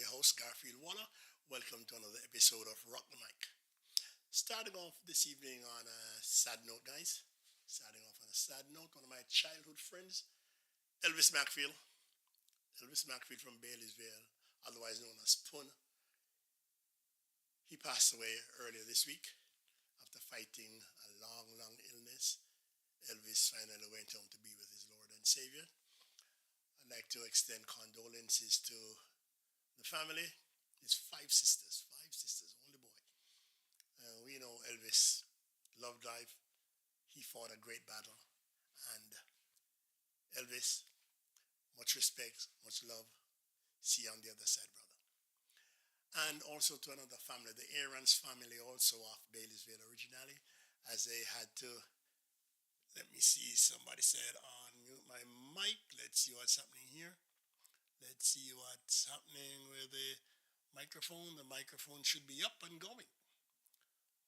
your host, Garfield Waller. Welcome to another episode of Rock the Mic. Starting off this evening on a sad note, guys. Starting off on a sad note, one of my childhood friends, Elvis McField. Elvis McField from Bailey'sville, otherwise known as Pun. He passed away earlier this week after fighting a long, long illness. Elvis finally went home to be with his Lord and Savior. I'd like to extend condolences to the family. His five sisters, only boy. We know Elvis loved life. He fought a great battle. And Elvis, much respect, much love. See you on the other side, brother. And also to another family, the Aaron's family, also of Bailey'sville originally, as they had to, let me see, somebody said unmute my mic. Let's see what's happening here. Let's see what's happening with the microphone. The microphone should be up and going.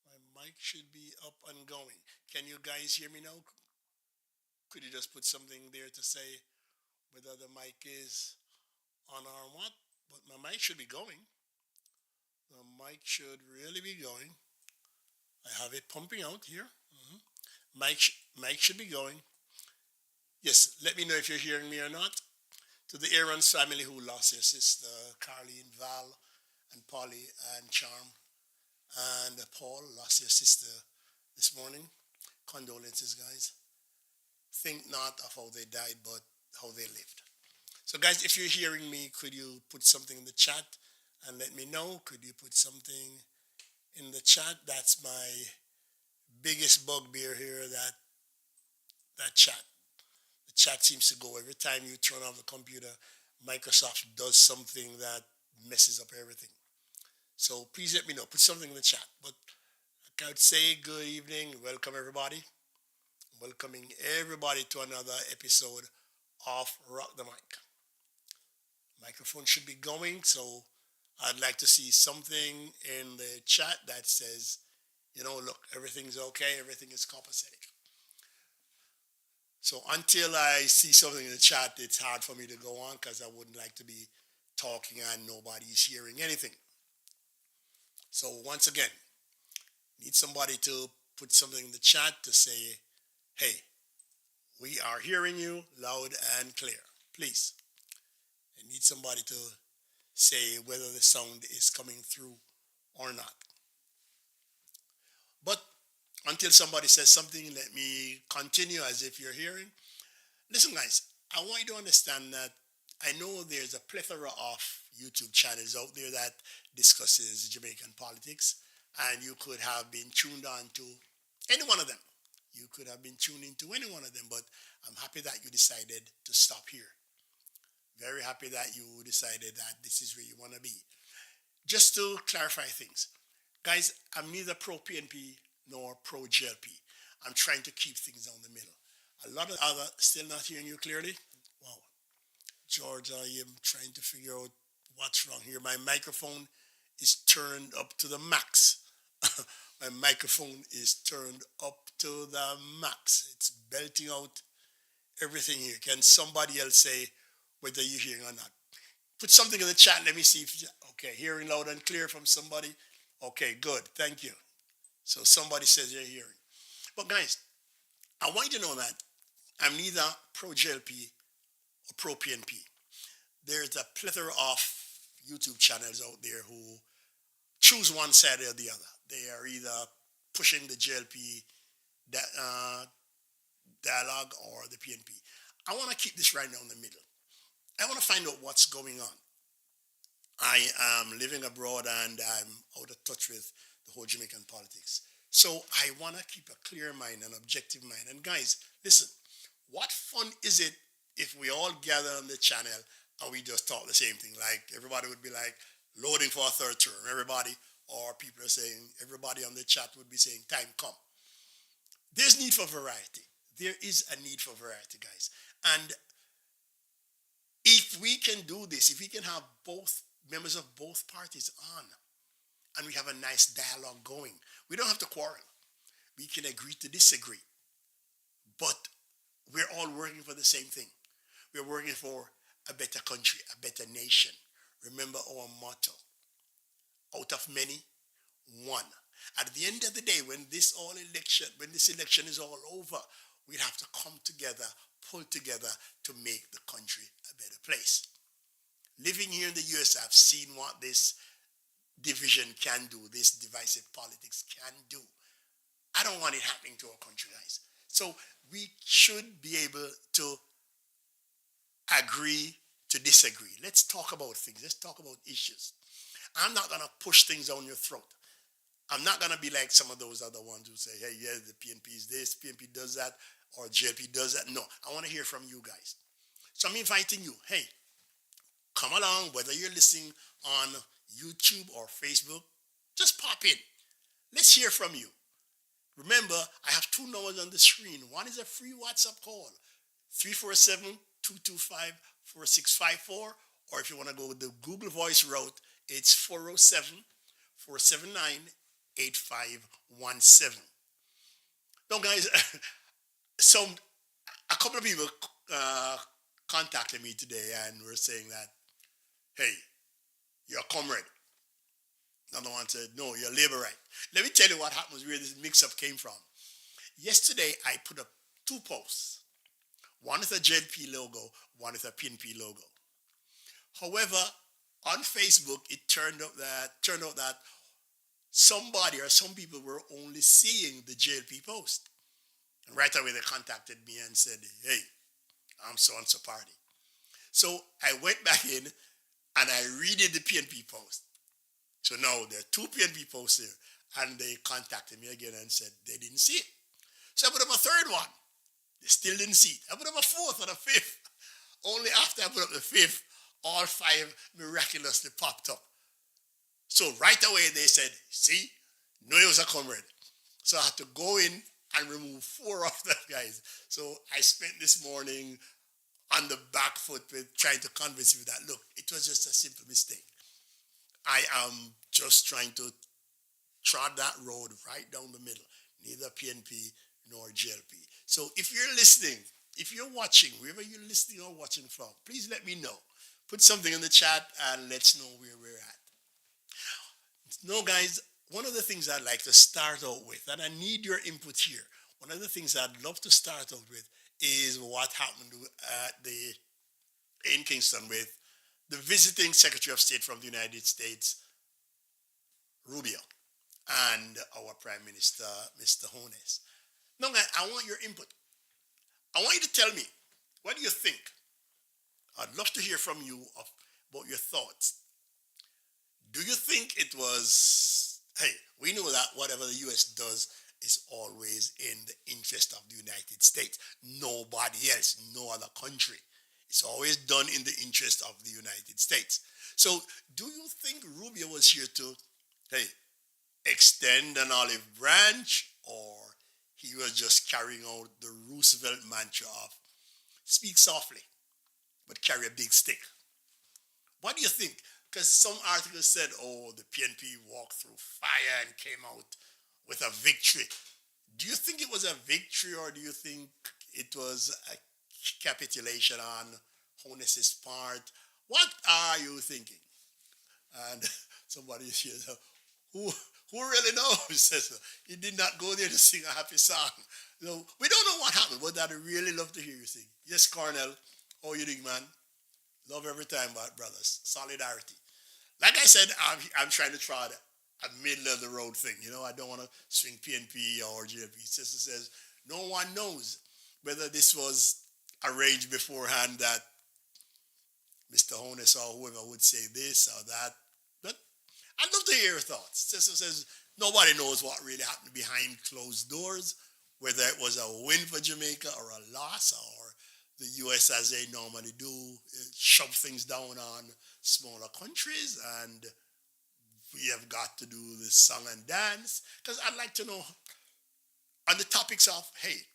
My mic should be up and going. Can you guys hear me now? Could you just put something there to say whether the mic is on or what? But my mic should be going. The mic should really be going. I have it pumping out here. Mic should be going. Yes, let me know if you're hearing me or not. To the Aaron's family who lost their sister, Carleen, Val, and Polly, and Charm, and Paul lost their sister this morning. Condolences, guys. Think not of how they died, but how they lived. So, guys, if you're hearing me, could you put something in the chat and let me know? Could you put something in the chat? That's my biggest bugbear here, that chat. The chat seems to go every time you turn on the computer. Microsoft does something that messes up everything. So please let me know. Put something in the chat. But I would say good evening. Welcome everybody. Welcoming everybody to another episode of Rock the Mic. Microphone should be going, so I'd like to see something in the chat that says, look, everything's okay, everything is copacetic. So until I see something in the chat, it's hard for me to go on because I wouldn't like to be talking and nobody's hearing anything. So once again, need somebody to put something in the chat to say, hey, we are hearing you loud and clear. Please. I need somebody to say whether the sound is coming through or not. But until somebody says something, let me continue as if you're hearing. Listen, guys, I want you to understand that I know there's a plethora of YouTube channels out there that discusses Jamaican politics, and you could have been tuned on to any one of them. You could have been tuned into any one of them, but I'm happy that you decided to stop here. Very happy that you decided that this is where you want to be. Just to clarify things, guys, I'm neither pro-PNP nor pro-JLP. I'm trying to keep things down the middle. A lot of other still not hearing you clearly. Wow. George, I am trying to figure out what's wrong here. My microphone is turned up to the max. My microphone is turned up to the max. It's belting out everything here. Can somebody else say whether you're hearing or not? Put something in the chat. Let me see if, okay, hearing loud and clear from somebody. Okay, good. Thank you. So somebody says they're hearing. But guys, I want you to know that I'm neither pro-JLP or pro-PNP. There's a plethora of YouTube channels out there who choose one side or the other. They are either pushing the JLP dialogue or the PNP. I want to keep this right now in the middle. I want to find out what's going on. I am living abroad and I'm out of touch with the whole Jamaican politics. So I want to keep a clear mind, an objective mind. And guys, listen, what fun is it if we all gather on the channel and we just talk the same thing? Like everybody would be like loading for a third term. Everybody, or people are saying, everybody on the chat would be saying, time come. There's need for variety. There is a need for variety, guys. And if we can do this, if we can have both members of both parties on, and we have a nice dialogue going, we don't have to quarrel. We can agree to disagree. But we're all working for the same thing. We're working for a better country, a better nation, remember our motto: out of many, one. At the end of the day, when this election is all over, we have to come together, pull together to make the country a better place. Living here in the US, I've seen what this division can do, this divisive politics can do. I don't want it happening to our country, guys. So we should be able to agree to disagree. Let's talk about things. Let's talk about issues. I'm not going to push things down your throat. I'm not going to be like some of those other ones who say, hey, yeah, the PNP is this, PNP does that, or JLP does that. No, I want to hear from you guys. So I'm inviting you, hey, come along, whether you're listening on YouTube or Facebook, just pop in. Let's hear from you. Remember, I have two numbers on the screen. One is a free WhatsApp call, 347-225-4654. Or if you want to go with the Google Voice route, it's 407-479-8517. Now, guys, a couple of people contacted me today and were saying that, hey, you're a comrade. Another one said, no, you're a laborite. Let me tell you what happens, where this mix-up came from. Yesterday, I put up two posts. One with a JLP logo, one with a PNP logo. However, on Facebook, it turned out that somebody or some people were only seeing the JLP post. And right away, they contacted me and said, hey, I'm so-and-so party. So I went back in and I redid the PNP post. So now there are two PNP posts here. And they contacted me again and said they didn't see it. So I put up a third one. They still didn't see it. I put up a fourth and a fifth. Only after I put up the fifth, all five miraculously popped up. So right away they said, see, no, it was a comrade. So I had to go in and remove four of them guys. So I spent this morning on the back foot with trying to convince you that, look, it was just a simple mistake. I am just trying to trod that road right down the middle, neither PNP nor JLP. So if you're listening, if you're watching, wherever you're listening or watching from, please let me know. Put something in the chat and let's know where we're at. No, guys, one of the things I'd like to start out with, and I need your input here, one of the things I'd love to start out with is what happened in Kingston with the visiting Secretary of State from the United States, Rubio, and our Prime Minister, Mr. Honus. Now, guys, I want your input. I want you to tell me, what do you think? I'd love to hear from you about your thoughts. Do you think it was, hey, we know that whatever the U.S. does is always in the interest of the United States. Nobody else, no other country. It's always done in the interest of the United States. So do you think Rubio was here to, hey, extend an olive branch, or he was just carrying out the Roosevelt mantra of speak softly, but carry a big stick? What do you think? Because some articles said, oh, the PNP walked through fire and came out with a victory. Do you think it was a victory, or do you think it was a capitulation on Honus's part? What are you thinking? And somebody says, who really knows? Says, he did not go there to sing a happy song. We don't know what happened, but I'd really love to hear you sing. Yes, Cornell, how you doing, man? Love every time, brothers. Solidarity. Like I said, I'm trying to try a middle of the road thing. I don't want to swing PNP or JLP. Sister says, no one knows whether this was arranged beforehand, that Mr. Honus or whoever would say this or that. But I'd love to hear your thoughts. Sister says, nobody knows what really happened behind closed doors, whether it was a win for Jamaica or a loss, or the U.S., as they normally do, shove things down on smaller countries, and we have got to do this song and dance. Because I'd like to know, on the topics of, hey,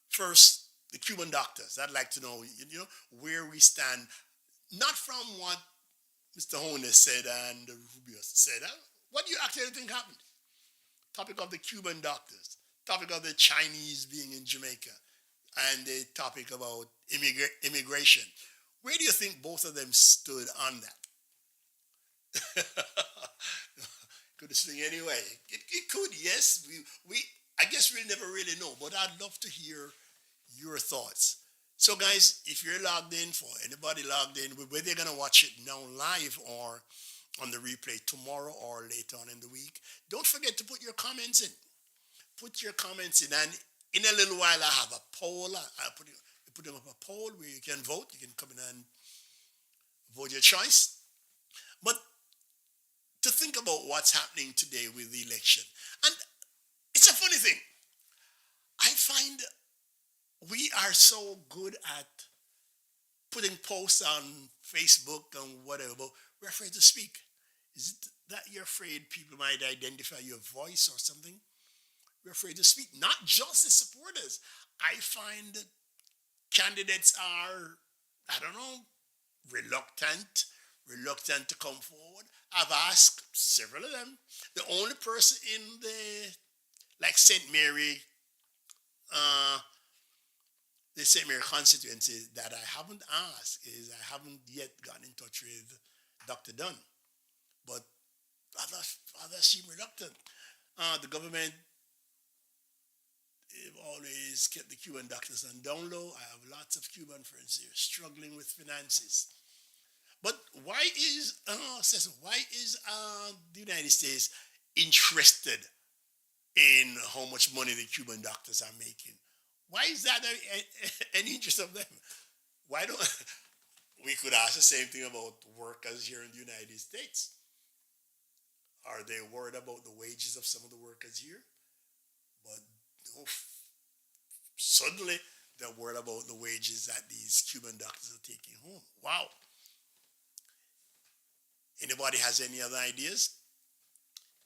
first, the Cuban doctors. I'd like to know, where we stand, not from what Mr. Honus said and Rubio said. What do you actually think happened? Topic of the Cuban doctors, topic of the Chinese being in Jamaica, and the topic about immigration. Where do you think both of them stood on that? Could swing anyway. It could, yes. We I guess we'll never really know, but I'd love to hear your thoughts. So, guys, if you're logged in, for anybody logged in, whether they're gonna watch it now live or on the replay tomorrow or later on in the week, don't forget to put your comments in. Put your comments in, and in a little while, I have a poll. I put them up a poll where you can vote. You can come in and vote your choice. But to think about what's happening today with the election, and it's a funny thing. I find we are so good at putting posts on Facebook and whatever, but we're afraid to speak. Is it that you're afraid people might identify your voice or something? We're afraid to speak. Not just the supporters. I find that candidates are, I don't know, reluctant to come forward. I've asked several of them. The only person in like uh, the St. Mary constituency that I haven't asked is I haven't yet gotten in touch with Dr. Dunn. But others seem reluctant. The government always kept the Cuban doctors on down low. I have lots of Cuban friends here struggling with finances. But why is the United States interested in how much money the Cuban doctors are making? Why is that any interest of them? Why don't we could ask the same thing about workers here in the United States? Are they worried about the wages of some of the workers here? But no, suddenly they're worried about the wages that these Cuban doctors are taking home. Wow. Anybody has any other ideas?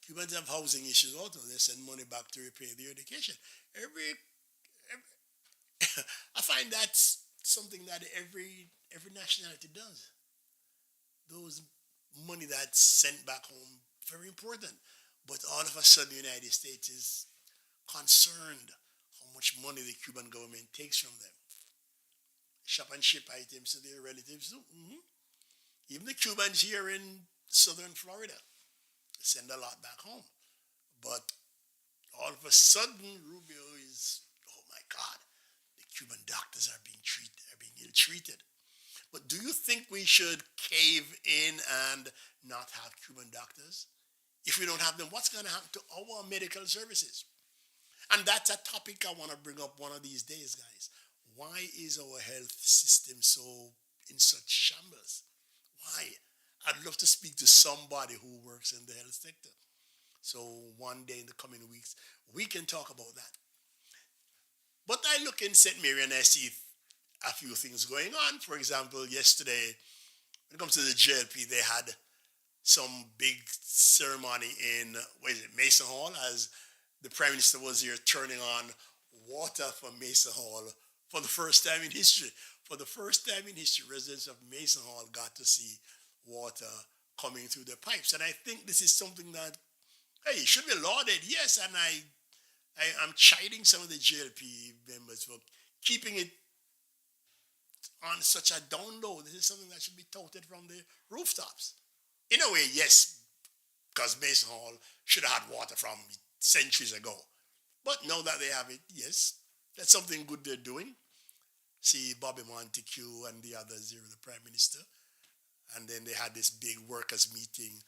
Cubans have housing issues also. They send money back to repay their education. Every I find that's something that every nationality does. Those money that's sent back home, very important. But all of a sudden, the United States is concerned how much money the Cuban government takes from them. Shop and ship items to their relatives too. Even the Cubans here in southern Florida send a lot back home. But all of a sudden, Rubio is, oh my God, the Cuban doctors are being ill treated. But do you think we should cave in and not have Cuban doctors? If we don't have them, what's going to happen to our medical services? And that's a topic I want to bring up one of these days, guys. Why is our health system so in such shambles? Why? I'd love to speak to somebody who works in the health sector. So one day in the coming weeks, we can talk about that. But I look in St. Mary and I see a few things going on. For example, yesterday, when it comes to the JLP, they had some big ceremony in, Mason Hall, as the Prime Minister was here turning on water from Mason Hall for the first time in history. For the first time in history, residents of Mason Hall got to see water coming through the pipes. And I think this is something that, hey, it should be lauded, yes. And I'm chiding some of the JLP members for keeping it on such a down low. This is something that should be touted from the rooftops. In a way, yes, because Mason Hall should have had water from centuries ago. But now that they have it, yes, that's something good they're doing. See Bobby Montague and the others here, the Prime Minister. And then they had this big workers' meeting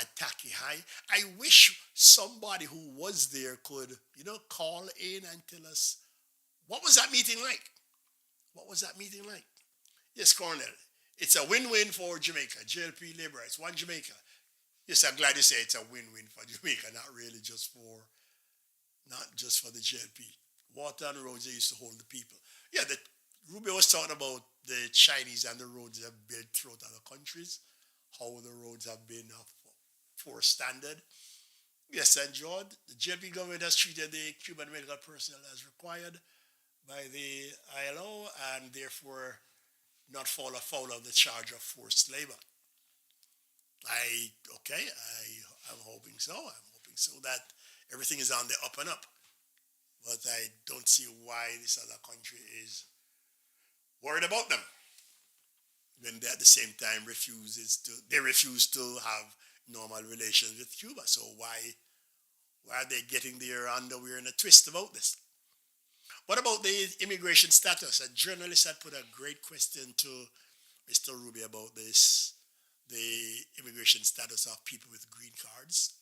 at Taki High. I wish somebody who was there could, call in and tell us, what was that meeting like? What was that meeting like? Yes, Cornell. It's a win-win for Jamaica. JLP labor rights, one Jamaica. Yes, I'm glad you say it's a win-win for Jamaica, not just for the JLP. Water and roads, they used to hold the people. Yeah, Rubio was talking about the Chinese and the roads they have built throughout other countries, how the roads have been of poor standard. Yes, and George, the JLP government has treated the Cuban medical personnel as required by the ILO and therefore not fall afoul of the charge of forced labor. I'm hoping so. I'm hoping so that everything is on the up and up. But I don't see why this other country is worried about them when they at the same time refuse to have normal relations with Cuba. So why are they getting their underwear in a twist about this? What about the immigration status? A journalist had put a great question to Mr. Rubio about this, the immigration status of people with green cards.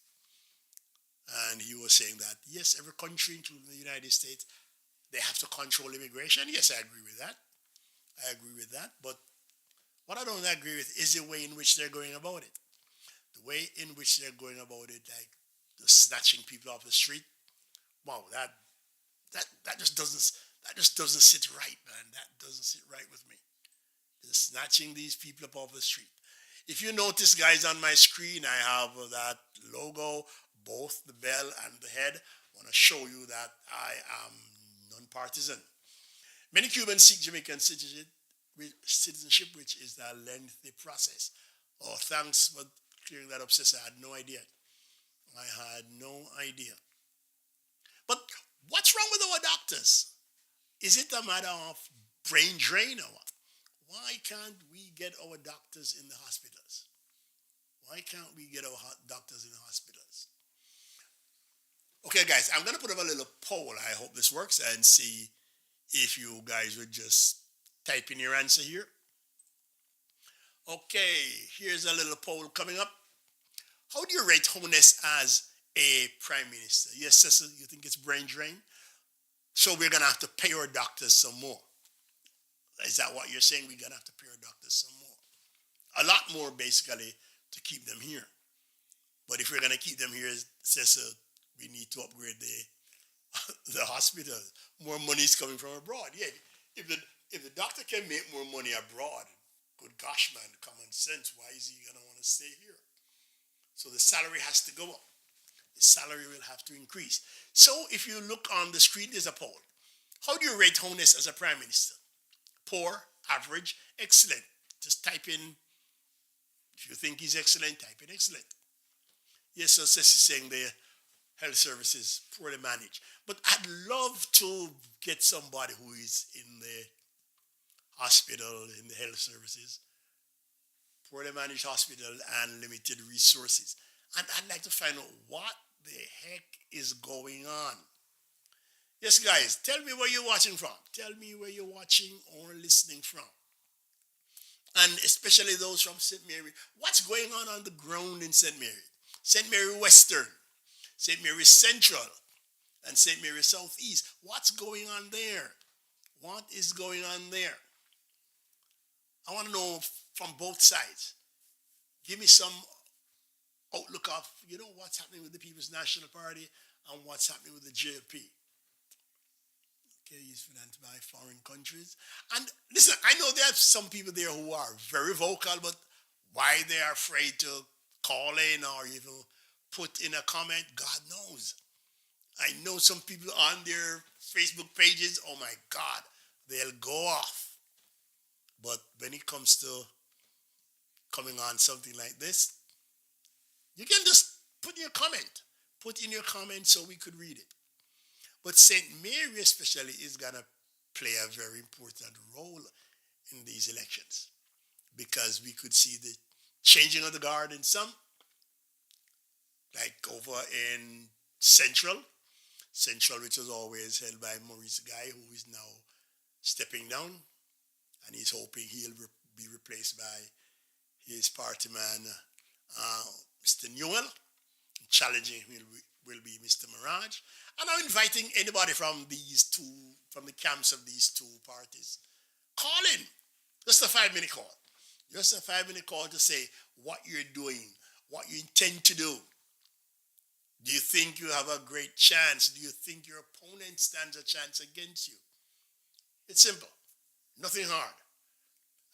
And he was saying that, yes, every country, including the United States, they have to control immigration. Yes, I agree with that. I agree with that. But what I don't agree with is the way in which they're going about it. The way in which they're going about it, like just snatching people off the street. Wow, that just doesn't sit right, man. That doesn't sit right with me. Just snatching these people up off the street. If you notice, guys, on my screen, I have that logo, both the bell and the head. I want to show you that I am non-partisan. Many Cubans seek Jamaican citizenship, which is a lengthy process. Oh, thanks for clearing that up, sister. I had no idea. I had no idea. But what's wrong with our doctors? Is it a matter of brain drain or what? Why can't we get our doctors in the hospitals? Why can't we get our doctors in the hospitals? Okay, guys, I'm going to put up a little poll. I hope this works and see if you guys would just type in your answer here. Okay, here's a little poll coming up. How do you rate Honus as a prime minister? Yes, sister, you think it's brain drain? So we're going to have to pay our doctors some more. Is that what you're saying? We're going to have to pay our doctors some more. A lot more, basically, to keep them here. But if we're going to keep them here, sister, we need to upgrade the hospital. More money is coming from abroad. Yeah, if the doctor can make more money abroad, good gosh, man, common sense, why is he going to want to stay here? So the salary has to go up. The salary will have to increase. So if you look on the screen, there's a poll. How do you rate Honus as a prime minister? Poor, average, excellent. Just type in, if you think he's excellent, type in excellent. Yes, so Ceci is saying the health services poorly managed. But I'd love to get somebody who is in the hospital, in the health services, poorly managed hospital and limited resources. And I'd like to find out what the heck is going on. Yes, guys, tell me where you're watching from. Tell me where you're watching or listening from. And especially those from St. Mary. What's going on the ground in St. Mary? St. Mary Western, St. Mary Central, and St. Mary Southeast. What's going on there? What is going on there? I want to know from both sides. Give me some outlook of, what's happening with the People's National Party and what's happening with the JLP. Okay, he's financed by foreign countries. And listen, I know there are some people there who are very vocal, but why they are afraid to call in or even put in a comment, God knows. I know some people on their Facebook pages, oh my God, they'll go off. But when it comes to coming on something like this, you can just put in your comment. Put in your comment so we could read it. But St. Mary especially is going to play a very important role in these elections because we could see the changing of the guard in some, like over in Central, which was always held by Maurice Guy, who is now stepping down, and he's hoping he'll be replaced by his party man, Mr. Newell. Challenging him will be Mr. Mirage. And I'm inviting anybody from the camps of these two parties. Call in. Just a 5-minute call. Just a 5-minute call to say what you're doing, what you intend to do. Do you think you have a great chance? Do you think your opponent stands a chance against you? It's simple. Nothing hard.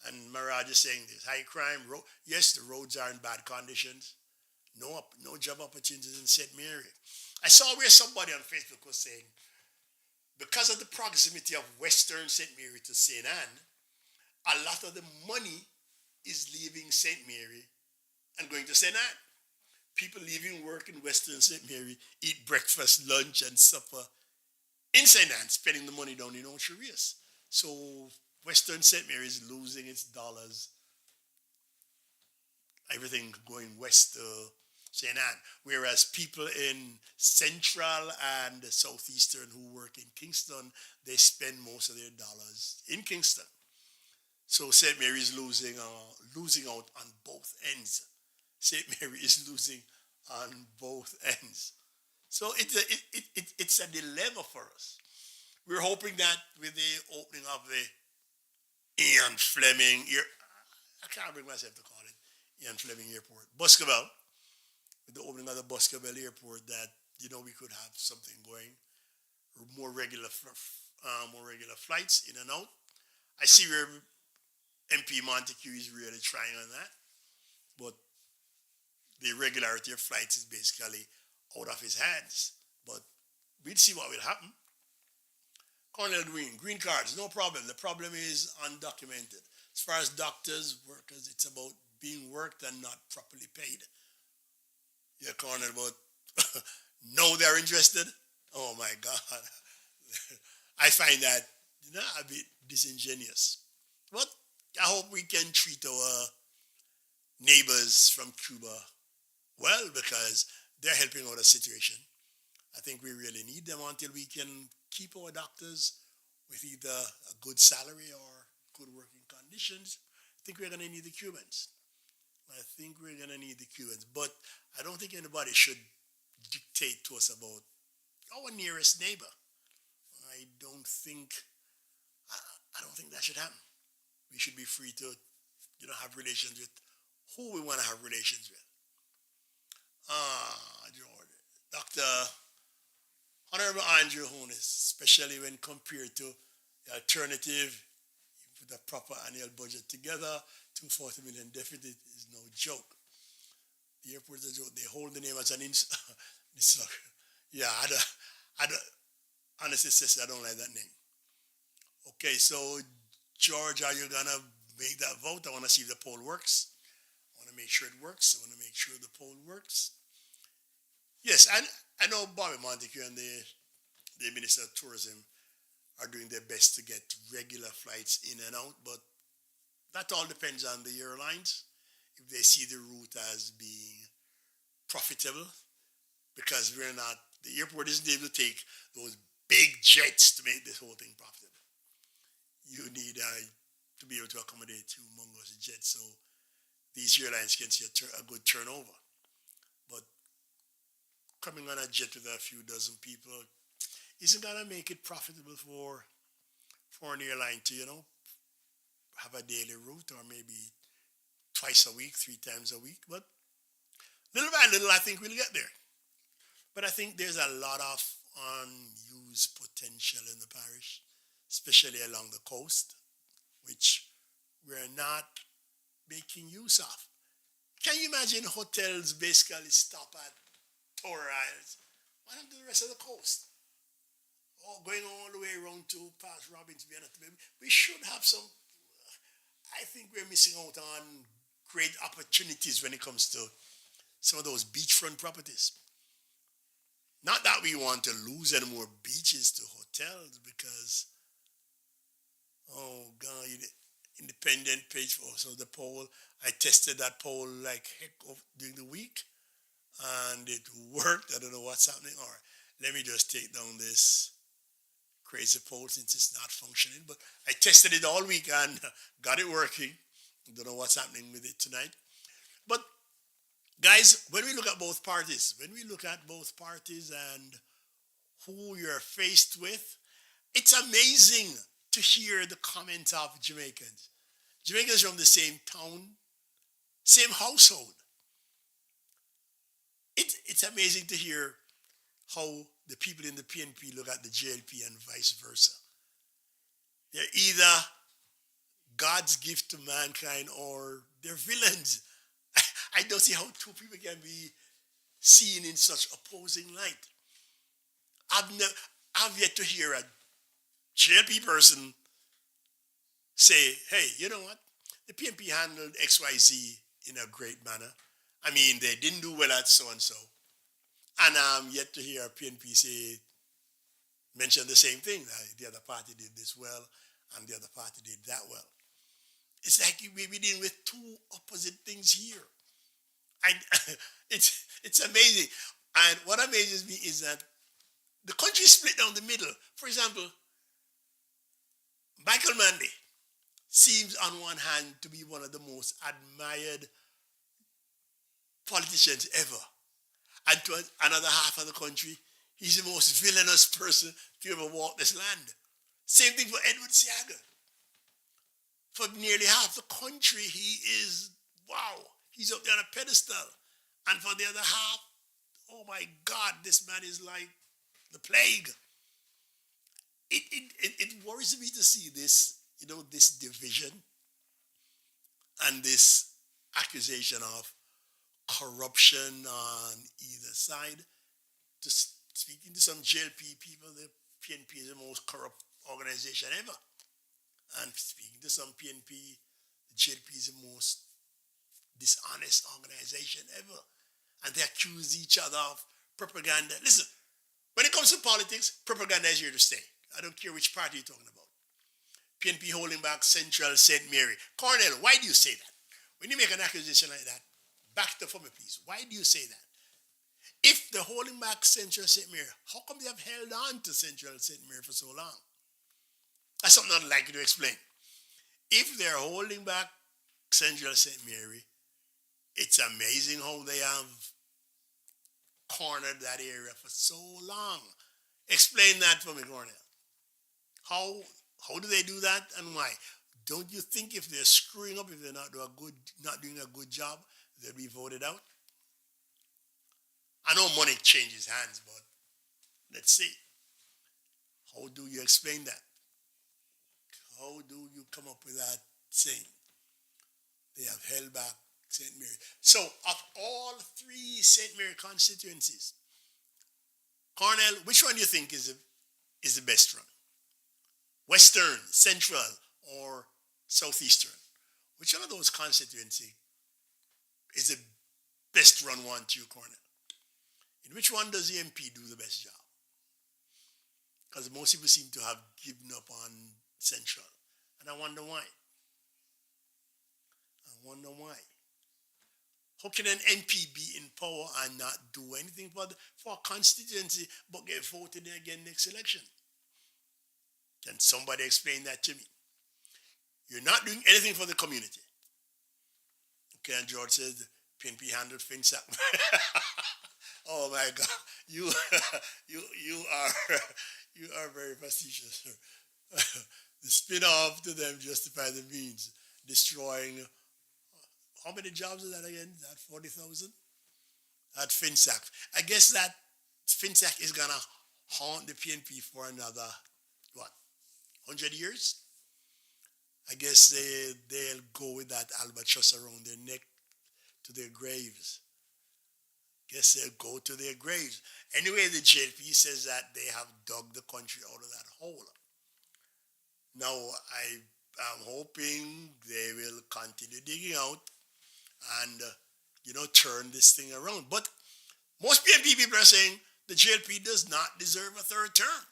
And Mirage is saying this. High crime. Yes, the roads are in bad conditions. No job opportunities in St. Mary. I saw where somebody on Facebook was saying, because of the proximity of Western St. Mary to St. Anne, a lot of the money is leaving St. Mary and going to St. Anne. People leaving work in Western St. Mary, eat breakfast, lunch, and supper in St. Anne, spending the money down in Ocho Rios. So Western St. Mary is losing its dollars everything going west to St. Anne. Whereas people in Central and Southeastern who work in Kingston, they spend most of their dollars in Kingston. So St. Mary's losing out on both ends. St. Mary is losing on both ends. So it's a dilemma for us. We're hoping that with the opening of the Ian Fleming, I can't bring myself to call it Ian Fleming Airport, Buscabel, with the opening of the Buscabel Airport, that we could have something going, more regular flights in and out. I see where MP Montague is really trying on that, but the regularity of flights is basically out of his hands. But we'll see what will happen. Cornell green cards, no problem. The problem is undocumented. As far as doctors, workers, it's about being worked and not properly paid. Yeah, Cornell, but no, they're interested. Oh my God. I find that a bit disingenuous. But I hope we can treat our neighbors from Cuba well, because they're helping out the situation. I think we really need them until we can keep our doctors with either a good salary or good working conditions. I think we're going to need the Cubans. I think we're going to need the Cubans. But I don't think anybody should dictate to us about our nearest neighbor. I don't think I don't think that should happen. We should be free to, have relations with who we want to have relations with. George, Dr. Honorable Andrew Holness, especially when compared to the alternative, you put a proper annual budget together, 240 million deficit is no joke. The airport is a joke. They hold the name as an yeah, I don't, honestly, sister, I don't like that name. Okay, so George, are you gonna make that vote? I want to see if the poll works. I want to make sure it works. I want to make sure the poll works. Yes, I know Bobby Montague and the Minister of Tourism are doing their best to get regular flights in and out, but that all depends on the airlines. If they see the route as being profitable, because the airport isn't able to take those big jets to make this whole thing profitable. You need to be able to accommodate humongous jets, so these airlines can see a good turnover. But coming on a jet with a few dozen people isn't going to make it profitable for an airline to, have a daily route, or maybe twice a week, 3 times a week. But little by little, I think we'll get there. But I think there's a lot of unused potential in the parish, especially along the coast, which we're not making use of. Can you imagine hotels basically stop at Tower Isles? What happened to the rest of the coast? Or going all the way around to past Robbins Bay. We should have some. I think we're missing out on great opportunities when it comes to some of those beachfront properties. Not that we want to lose any more beaches to hotels, because, oh God, independent page for also the poll. I tested that poll like heck during the week, and it worked. I don't know what's happening. All right, let me just take down this crazy poll since it's not functioning. But I tested it all week and got it working. Don't know what's happening with it tonight. But guys, when we look at both parties and who you're faced with, it's amazing to hear the comments of Jamaicans. Jamaicans from the same town, same household. It's amazing to hear how the people in the PNP look at the JLP and vice versa. They're either God's gift to mankind or they're villains. I don't see how two people can be seen in such opposing light. I've yet to hear a JLP person say, hey, you know what? The PNP handled XYZ in a great manner. I mean, they didn't do well at so-and-so. And I'm yet to hear a PNP mention the same thing. The other party did this well, and the other party did that well. It's like we're dealing with two opposite things here. I, it's amazing. And what amazes me is that the country is split down the middle. For example, Michael Manley seems on one hand to be one of the most admired politicians ever. And to another half of the country, he's the most villainous person to ever walk this land. Same thing for Edward Seaga. For nearly half the country, he is, wow, he's up there on a pedestal. And for the other half, oh my God, this man is like the plague. It worries me to see this, this division and this accusation of corruption on either side. Just speaking to some JLP people, the PNP is the most corrupt organization ever. And speaking to some PNP, the JLP is the most dishonest organization ever. And they accuse each other of propaganda. Listen, when it comes to politics, propaganda is here to stay. I don't care which party you're talking about. PNP holding back Central St. Mary. Cornell, why do you say that? When you make an accusation like that, back it up for me, please. Why do you say that? If they're holding back Central St. Mary, how come they have held on to Central St. Mary for so long? That's something I'd like you to explain. If they're holding back Central St. Mary, it's amazing how they have cornered that area for so long. Explain that for me, Cornell. How do they do that and why? Don't you think if they're screwing up, if they're not doing a good job, they'll be voted out? I know money changes hands, but let's see. How do you explain that? How do you come up with that saying? They have held back St. Mary. So, of all three St. Mary constituencies, Cornell, which one do you think is the best run? Western, Central, or Southeastern? Which one of those constituencies is the best run one to you, Cornell? In which one does the MP do the best job? Because most people seem to have given up on Central. And I wonder why. How can an MP be in power and not do anything for a constituency but get voted in again next election? Can somebody explain that to me? You're not doing anything for the community. Okay, and George says, PNP handled FinSAC. Oh my God, you are very facetious. The spin-off to them justify the means, destroying. How many jobs is that again? That 40,000? That FinSAC. I guess that FinSAC is gonna haunt the PNP for another 100 years? I guess they'll go with that albatross around their neck to their graves. Guess they'll go to their graves. Anyway, the JLP says that they have dug the country out of that hole. Now, I am hoping they will continue digging out and, turn this thing around. But most PNP people are saying the JLP does not deserve a third term.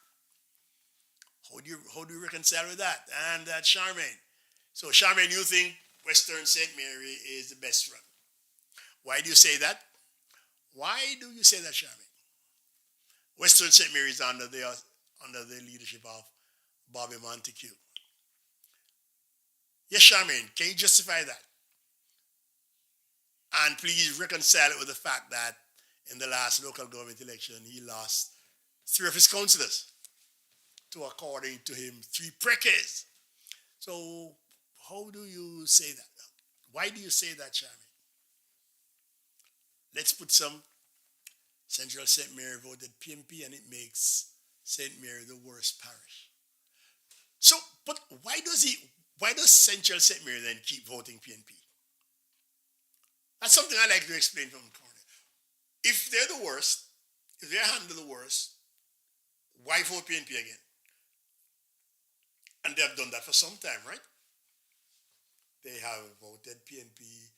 How do you reconcile with that? And that Charmaine. So, Charmaine, you think Western St. Mary is the best run. Why do you say that? Why do you say that, Charmaine? Western St. Mary is under the leadership of Bobby Montague. Yes, Charmaine, can you justify that? And please reconcile it with the fact that in the last local government election, he lost 3 of his councillors to, according to him, 3 preckers. So how do you say that? Why do you say that, Charmaine? Let's put some Central St. Mary voted PNP and it makes St. Mary the worst parish. So, but why does Central St. Mary then keep voting PNP? That's something I like to explain from the corner. If they're the worst, if they're handling the worst, why vote PNP again? And they have done that for some time, right? They have voted PNP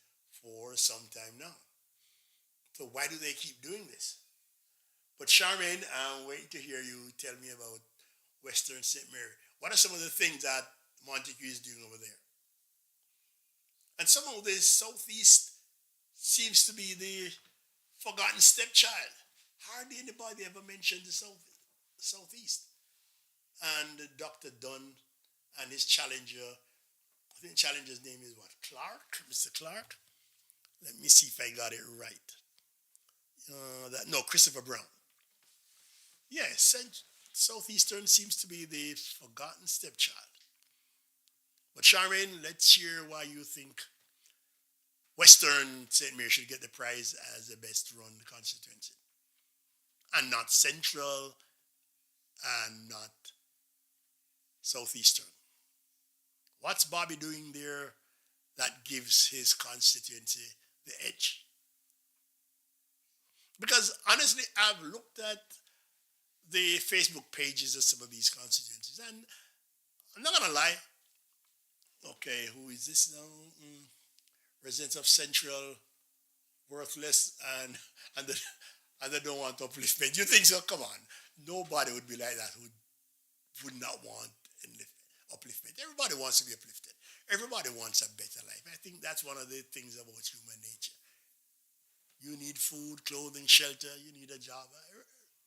for some time now. So why do they keep doing this? But Charmaine, I'm waiting to hear you tell me about Western St. Mary. What are some of the things that Montague is doing over there? And some of this Southeast seems to be the forgotten stepchild. Hardly anybody ever mentioned the Southeast. And Dr. Dunn and his challenger, I think the challenger's name is what? Clark? Mr. Clark? Let me see if I got it right. No, Christopher Brown. Yes, and Southeastern seems to be the forgotten stepchild. But Sharon, let's hear why you think Western St. Mary should get the prize as the best run constituency. And not Central and not Southeastern. What's Bobby doing there that gives his constituency the edge? Because honestly, I've looked at the Facebook pages of some of these constituencies, and I'm not gonna lie. Okay, who is this now? Residents of Central, worthless, and they, and they don't want upliftment. You think so? Come on, nobody would be like that who would not want upliftment. Everybody wants to be uplifted. Everybody wants a better life. I think that's one of the things about human nature. You need food, clothing, shelter. You need a job.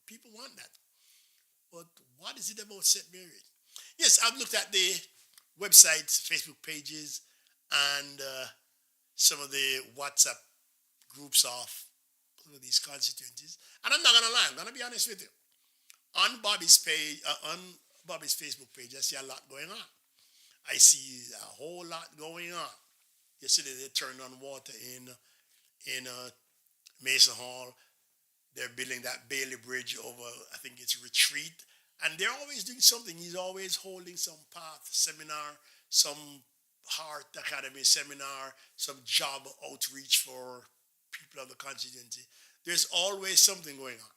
People want that. But what is it about St. Mary? Yes, I've looked at the websites, Facebook pages, and some of the WhatsApp groups of some of these constituencies. And I'm not gonna lie. I'm gonna be honest with you. On Bobby's page, on Bobby's Facebook page, I see a lot going on. I see a whole lot going on. Yesterday they turned on water in Mason Hall. They're building that Bailey Bridge over, I think it's Retreat. And they're always doing something. He's always holding some path seminar, some Heart Academy seminar, some job outreach for people of the constituency. There's always something going on.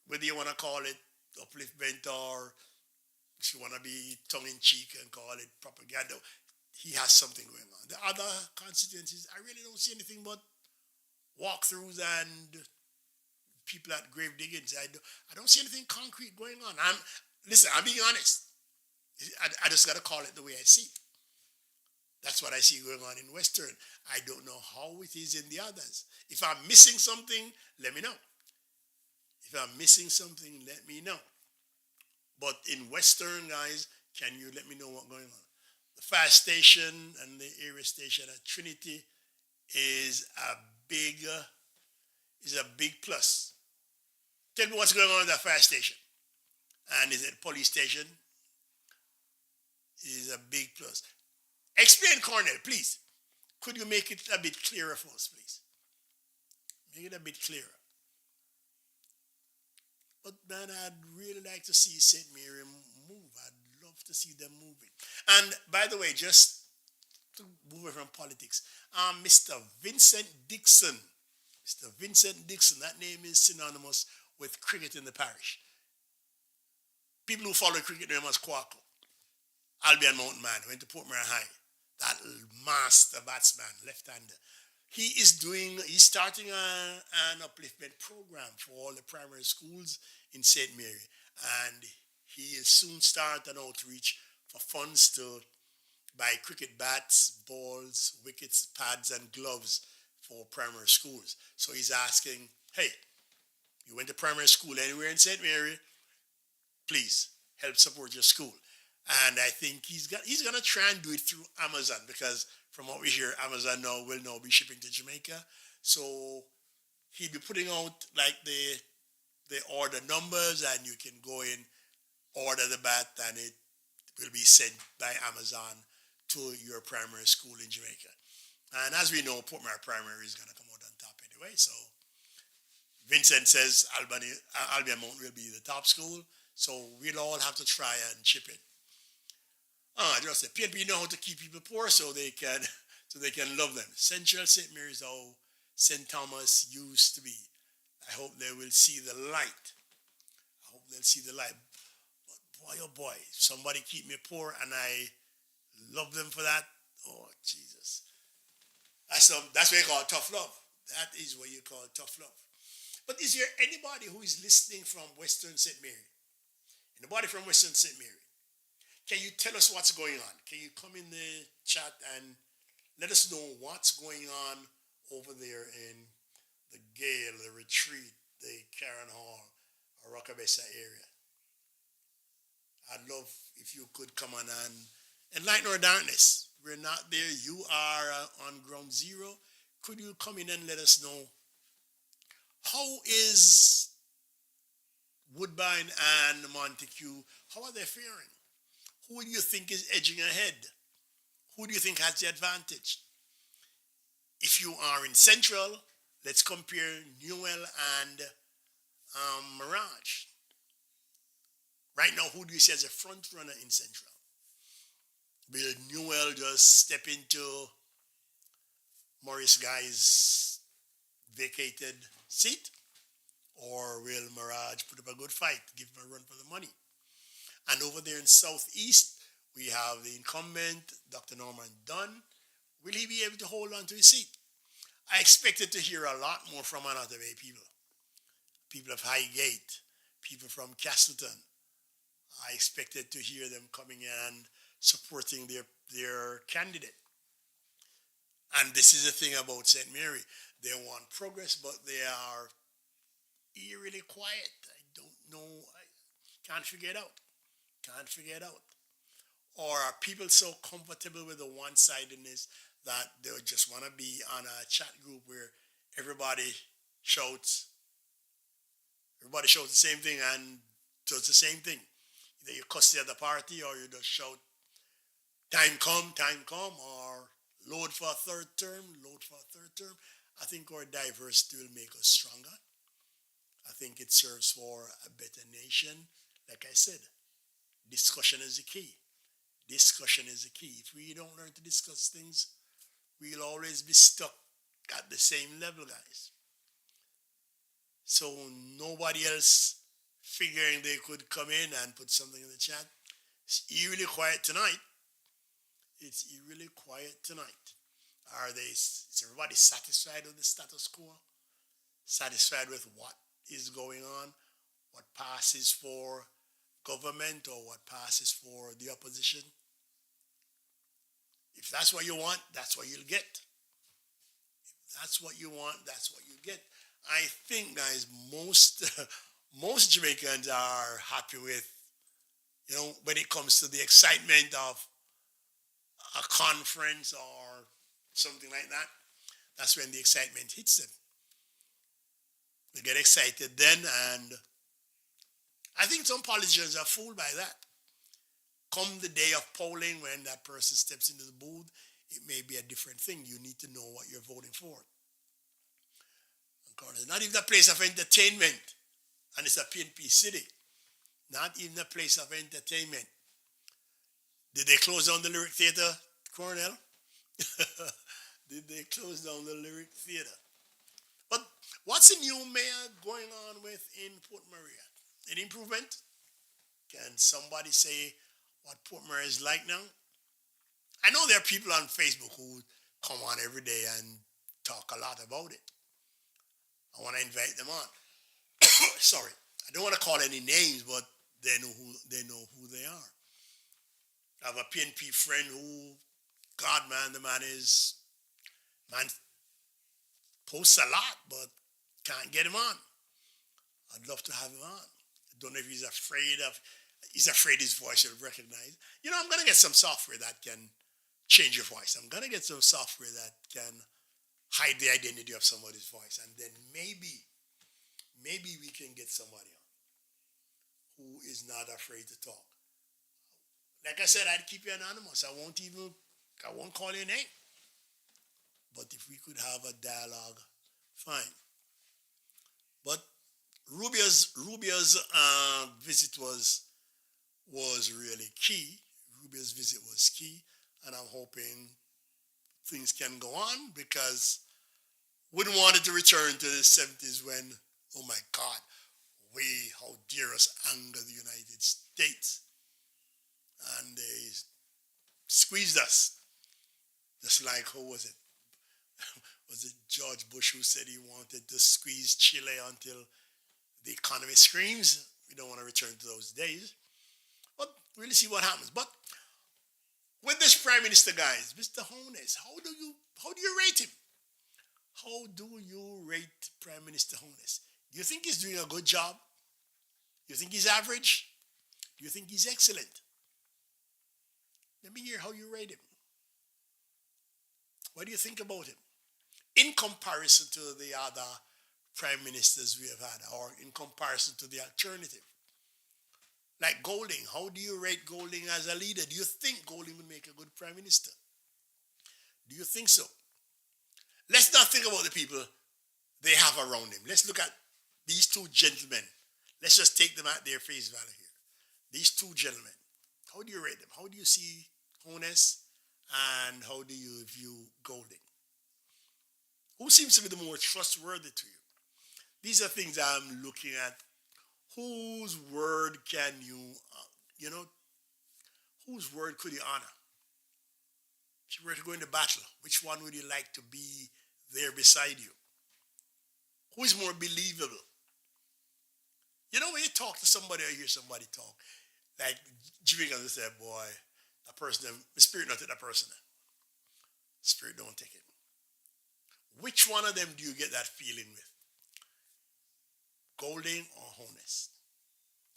Whether you want to call it upliftment or if you want to be tongue-in-cheek and call it propaganda, he has something going on. The other constituencies, I really don't see anything but walkthroughs and people at grave diggings. I don't see anything concrete going on. I'm being honest. I just got to call it the way I see it. That's what I see going on in Western. I don't know how it is in the others. If I'm missing something, let me know. If I'm missing something, let me know. But in Western, guys, can you let me know what's going on? The fire station and the area station at Trinity is a big plus. Tell me what's going on at that fire station. And is it police station? Is a big plus. Explain, Cornell, please. Could you make it a bit clearer for us, please? Make it a bit clearer. But man, I'd really like to see St. Mary move. I'd love to see them moving. And by the way, just to move away from politics, Mr. Vincent Dixon. Mr. Vincent Dixon, that name is synonymous with cricket in the parish. People who follow cricket know him as Quaco. Albion Mountain Man, went to Portmore High. That master batsman, left-hander. He's starting an upliftment program for all the primary schools in St. Mary. And he will soon start an outreach for funds to buy cricket bats, balls, wickets, pads, and gloves for primary schools. So he's asking, hey, you went to primary school anywhere in St. Mary, please help support your school. And I think he's gonna try and do it through Amazon, because from what we hear, Amazon will now be shipping to Jamaica. So he'll be putting out like the order numbers, and you can go in, order the bat, and it will be sent by Amazon to your primary school in Jamaica. And as we know, Portmore Primary is gonna come out on top anyway. So Vincent says Albion Mount will be the top school. So we'll all have to try and chip it. Just say PNP know how to keep people poor so they can love them. Central St. Mary's how St. Thomas used to be. I hope they will see the light. I hope they'll see the light. But boy, oh boy, somebody keep me poor and I love them for that. Oh, Jesus. That's what you call tough love. That is what you call tough love. But is there anybody who is listening from Western St. Mary? Anybody from Western St. Mary? Can you tell us what's going on? Can you come in the chat and let us know what's going on over there in the Gale, the Retreat, the Karen Hall, or Rockabessa area. I'd love if you could come on and enlighten our darkness. We're not there. You are on ground zero. Could you come in and let us know how is Woodbine and Montague, how are they faring? Who do you think is edging ahead? Who do you think has the advantage? If you are in Central, let's compare Newell and Mirage. Right now, who do you see as a front runner in Central? Will Newell just step into Maurice Guy's vacated seat? Or will Mirage put up a good fight, give him a run for the money? And over there in Southeast, we have the incumbent, Dr. Norman Dunn. Will he be able to hold on to his seat? I expected to hear a lot more from Anata Bay people. People of Highgate, people from Castleton. I expected to hear them coming and supporting their candidate. And this is the thing about St. Mary. They want progress, but they are eerily quiet. I don't know. I can't figure it out. Can't figure it out. Or are people so comfortable with the one-sidedness that they just want to be on a chat group where everybody shouts the same thing and does the same thing? Either you cuss the other party or you just shout, time come, or load for a third term. I think our diversity will make us stronger. I think it serves for a better nation. Like I said, discussion is the key. Discussion is the key. If we don't learn to discuss things, we'll always be stuck at the same level, guys. So nobody else figuring they could come in and put something in the chat. It's eerily quiet tonight. Is everybody satisfied with the status quo? Satisfied with what is going on? What passes for government or what passes for the opposition? If that's what you want, that's what you'll get. If that's what you want, that's what you get. I think, guys, most Jamaicans are happy with, when it comes to the excitement of a conference or something like that. That's when the excitement hits them. They get excited then, and I think some politicians are fooled by that. Come the day of polling, when that person steps into the booth, it may be a different thing. You need to know what you're voting for. It's not even a place of entertainment, and it's a PNP city. Not even a place of entertainment. Did they close down the Lyric Theatre, Cornell? Did they close down the Lyric Theatre? But what's the new mayor going on with in Port Maria? Any improvement? Can somebody say what Port Maria is like now? I know there are people on Facebook who come on every day and talk a lot about it. I want to invite them on. Sorry, I don't want to call any names, but they know who they are. I have a PNP friend who, God, man, the man posts a lot, but can't get him on. I'd love to have him on. I don't know if he's afraid his voice will recognize. I'm going to get some software that can change your voice. I'm going to get some software that can hide the identity of somebody's voice. And then maybe we can get somebody on who is not afraid to talk. Like I said, I'd keep you anonymous. I won't call your name. But if we could have a dialogue, fine. But Rubio's visit was really key. Rubio's visit was key, and I'm hoping things can go on, because wouldn't want it to return to the 70s when, oh my God, how dare us anger the United States. And they squeezed us. Just like, who was it? Was it George Bush who said he wanted to squeeze Chile until the economy screams? We don't want to return to those days. But we'll see what happens. But with this Prime Minister, guys, Mr. Holness, how do you rate him? How do you rate Prime Minister Honest? Do you think he's doing a good job? Do you think he's average? Do you think he's excellent? Let me hear how you rate him. What do you think about him? In comparison to the other prime ministers we have had, or in comparison to the alternative. Like Golding, how do you rate Golding as a leader? Do you think Golding would make a good prime minister? Do you think so? Let's not think about the people they have around him. Let's look at these two gentlemen. Let's just take them at their face value here. These two gentlemen. How do you rate them? How do you see Honest and how do you view Golding? Who seems to be the more trustworthy to you? These are things I'm looking at. Whose word can whose word could you honor? If you were to go into battle, which one would you like to be there beside you? Who is more believable? You know, when you talk to somebody or hear somebody talk, like Jamaicans say, boy, a person, the spirit not take that person. Spirit don't take it. Which one of them do you get that feeling with? Golding or Honest?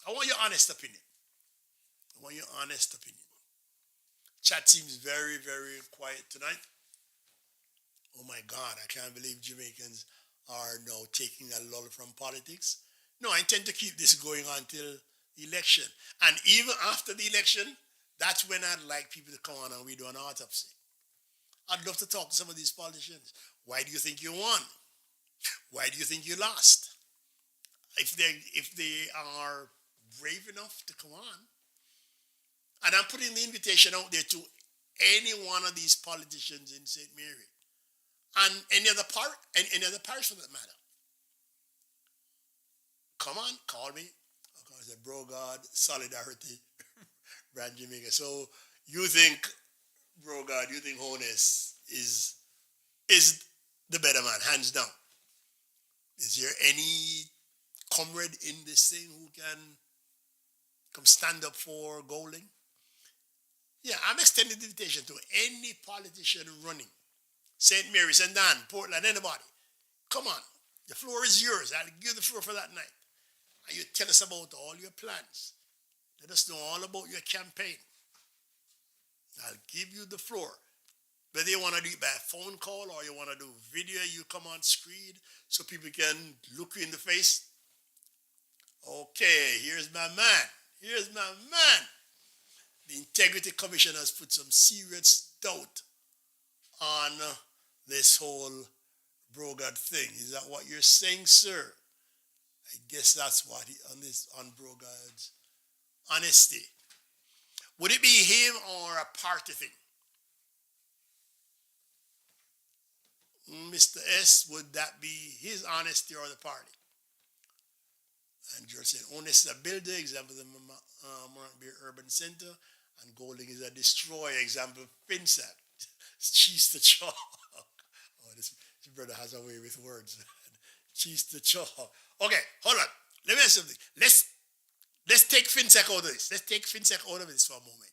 I want your honest opinion. I want your honest opinion. Chat seems very, very quiet tonight. Oh my God, I can't believe Jamaicans are now taking a lull from politics. No, I intend to keep this going until the election. And even after the election, that's when I'd like people to come on and we do an autopsy. I'd love to talk to some of these politicians. Why do you think you won? Why do you think you lost? If they are brave enough to come on. And I'm putting the invitation out there to any one of these politicians in St. Mary. And any other parish for that matter. Come on, call me. I said, bro, God, solidarity, Brand Jamaica. So you think, bro, God, you think Honest is the better man, hands down. Is there any comrade in this thing who can come stand up for Golding? Yeah, I'm extending the invitation to any politician running. St. Mary, St. Dan, Portland, anybody. Come on. The floor is yours. I'll give you the floor for that night. And you tell us about all your plans. Let us know all about your campaign. I'll give you the floor. Whether you want to do it by a phone call or you want to do video, you come on screen so people can look you in the face. Okay, here's my man. Here's my man. The Integrity Commission has put some serious doubt on this whole Brogard thing. Is that what you're saying, sir? I guess that's what on Brogard's honesty. Would it be him or a party thing? Mr. S, would that be his honesty or the party? And George said, Honest is a builder, example, the Morant Beer Urban Center, and Golding is a destroyer, example, FinSat. Cheese to chalk. Oh, this brother has a way with words. Cheese to chalk. Okay, hold on. Let me ask you something. Let's take FinSec out of this. Let's take FinSec out of this for a moment.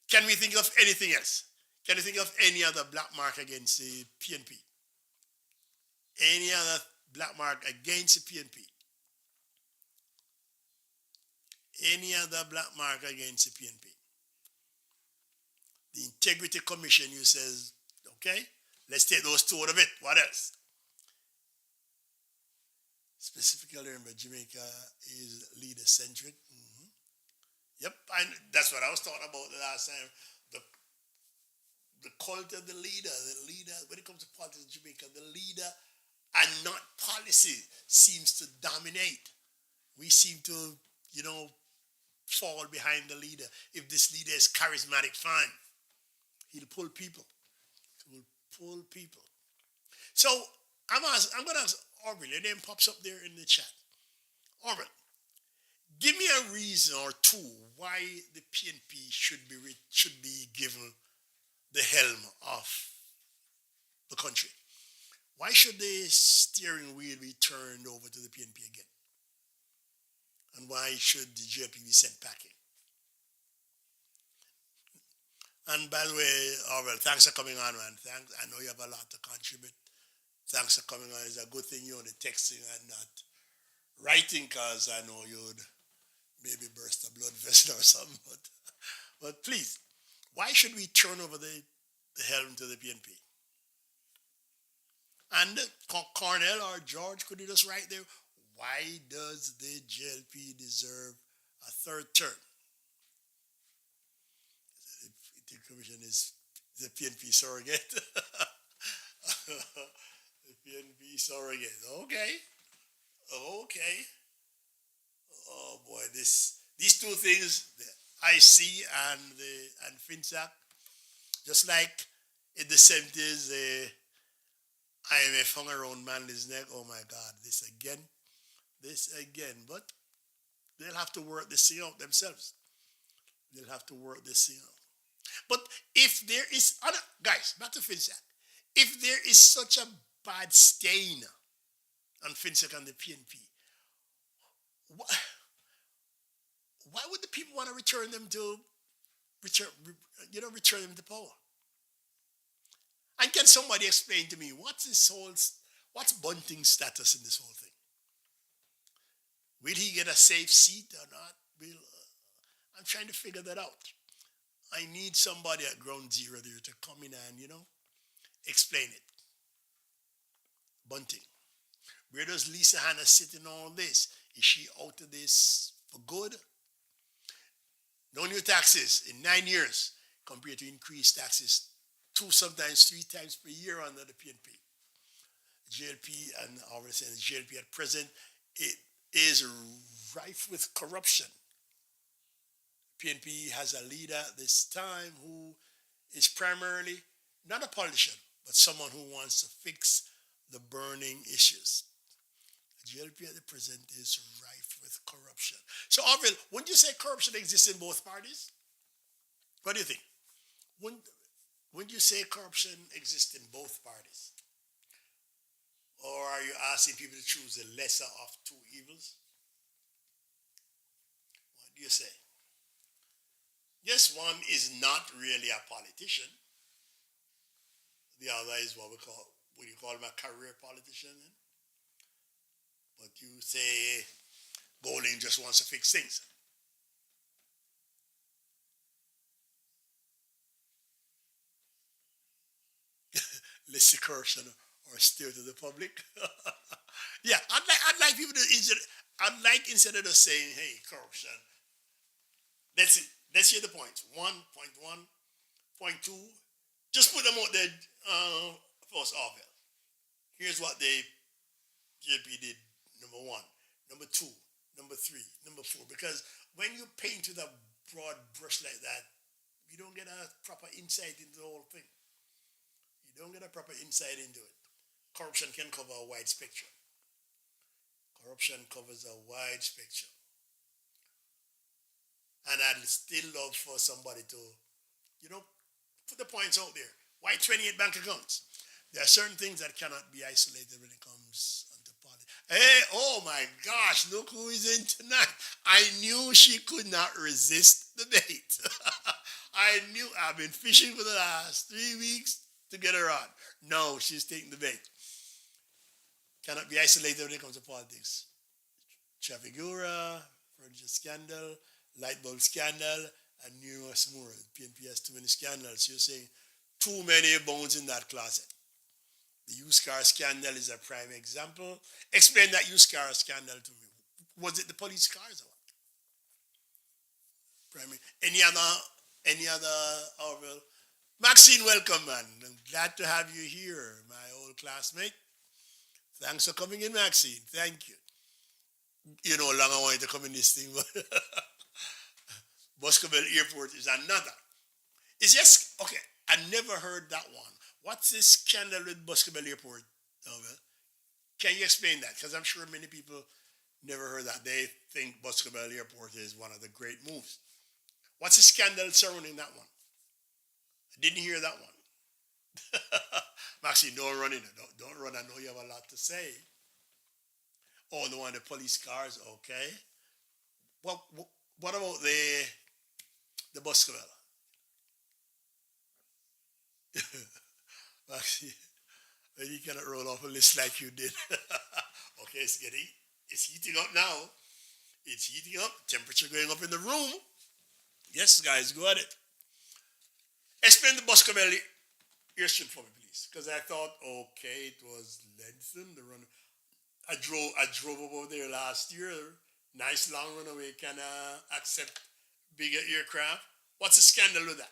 Can we think of anything else? Can you think of any other black mark against the PNP? Any other black mark against the PNP? Any other black mark against the PNP? The Integrity Commission, you says, okay, let's take those two out of it. What else? Specifically, remember, Jamaica is leader-centric. Mm-hmm. Yep, and that's what I was talking about the last time. The cult of the leader, when it comes to politics in Jamaica, the leader and not policy seems to dominate. We seem to, fall behind the leader. If this leader is charismatic, fine. He'll pull people. He will pull people. So I'm going to ask Orville. Your name pops up there in the chat. Orville, give me a reason or two why the PNP should be given the helm of the country. Why should the steering wheel be turned over to the PNP again? And why should the JP be sent packing? And by the way, Orwell, thanks for coming on, man. Thanks. I know you have a lot to contribute. Thanks for coming on. It's a good thing you're only texting and not writing, because I know you'd maybe burst a blood vessel or something. But please, why should we turn over the helm to the PNP? And Cornell or George, could you just write there, why does the JLP deserve a third term? The commission is the PNP surrogate. The PNP surrogate. Okay. Okay. Oh boy, these two things, the IC and FinSAC, just like in the 70s, the IMF hung around Manley's neck. Oh my God, this again, this again. But they'll have to work this thing out themselves. They'll have to work this thing out. But if there is, guys, back to FinSAC, if there is such a bad stain on FinSAC and the PNP, why would the people want to return them to return them to power? And can somebody explain to me what's Bunting's status in this whole thing? Will he get a safe seat or not? I'm trying to figure that out. I need somebody at ground zero there to come in and, explain it. Bunting. Where does Lisa Hanna sit in all this? Is she out of this for good? No new taxes in 9 years compared to increased taxes 2, sometimes 3 times per year under the PNP. JLP, and obviously the JLP at present, it is rife with corruption. PNP has a leader at this time who is primarily not a politician, but someone who wants to fix the burning issues. The JLP at the present is rife with corruption. So, Orville, wouldn't you say corruption exists in both parties? What do you think? Wouldn't you say corruption exists in both parties? Or are you asking people to choose the lesser of two evils? What do you say? Yes, one is not really a politician. The other is what you call him a career politician? Then? But you say Bowling just wants to fix things. Less corruption or steer to the public. Yeah, I'd like people to instead of just saying, hey, corruption. Let's hear the points. 1.1, point 2. Just put them out there first off. Here's what the JP did, number 1, number 2, number 3, number 4. Because when you paint with a broad brush like that, you don't get a proper insight into the whole thing. You don't get a proper insight into it. Corruption can cover a wide spectrum. Corruption covers a wide spectrum. And I'd still love for somebody to, put the points out there. Why 28 bank accounts? There are certain things that cannot be isolated when it comes to politics. Hey, oh my gosh, look who is in tonight. I knew she could not resist the bait. I've been fishing for the last 3 weeks to get her on. No, she's taking the bait. Cannot be isolated when it comes to politics. Trafigura, furniture scandal, light bulb scandal, and numerous more. PNP has too many scandals. You're saying too many bones in that closet. The used car scandal is a prime example. Explain that used car scandal to me. Was it the police cars or what? Any other Orville? Maxine, welcome, man. I'm glad to have you here, my old classmate. Thanks for coming in, Maxine. Thank you. You know how long I wanted to come in this thing, but Boscobel Airport is another. It's just, okay, I never heard that one. What's this scandal with Boscobel Airport? Can you explain that? Because I'm sure many people never heard that. They think Boscobel Airport is one of the great moves. What's the scandal surrounding that one? I didn't hear that one. Maxine, don't run in it. Don't run. I know you have a lot to say. Oh, the one, the police cars, okay. What about the Boscobel? Maxine, But you cannot roll off a list like you did. Okay, it's heating up now. It's heating up. Temperature going up in the room. Yes, guys, go at it. Explain the Boscobel airstrip for me, please. Because I thought, okay, it was lengthened. The run. I drove over there last year. Nice long runaway. Can accept bigger aircraft. What's the scandal with that?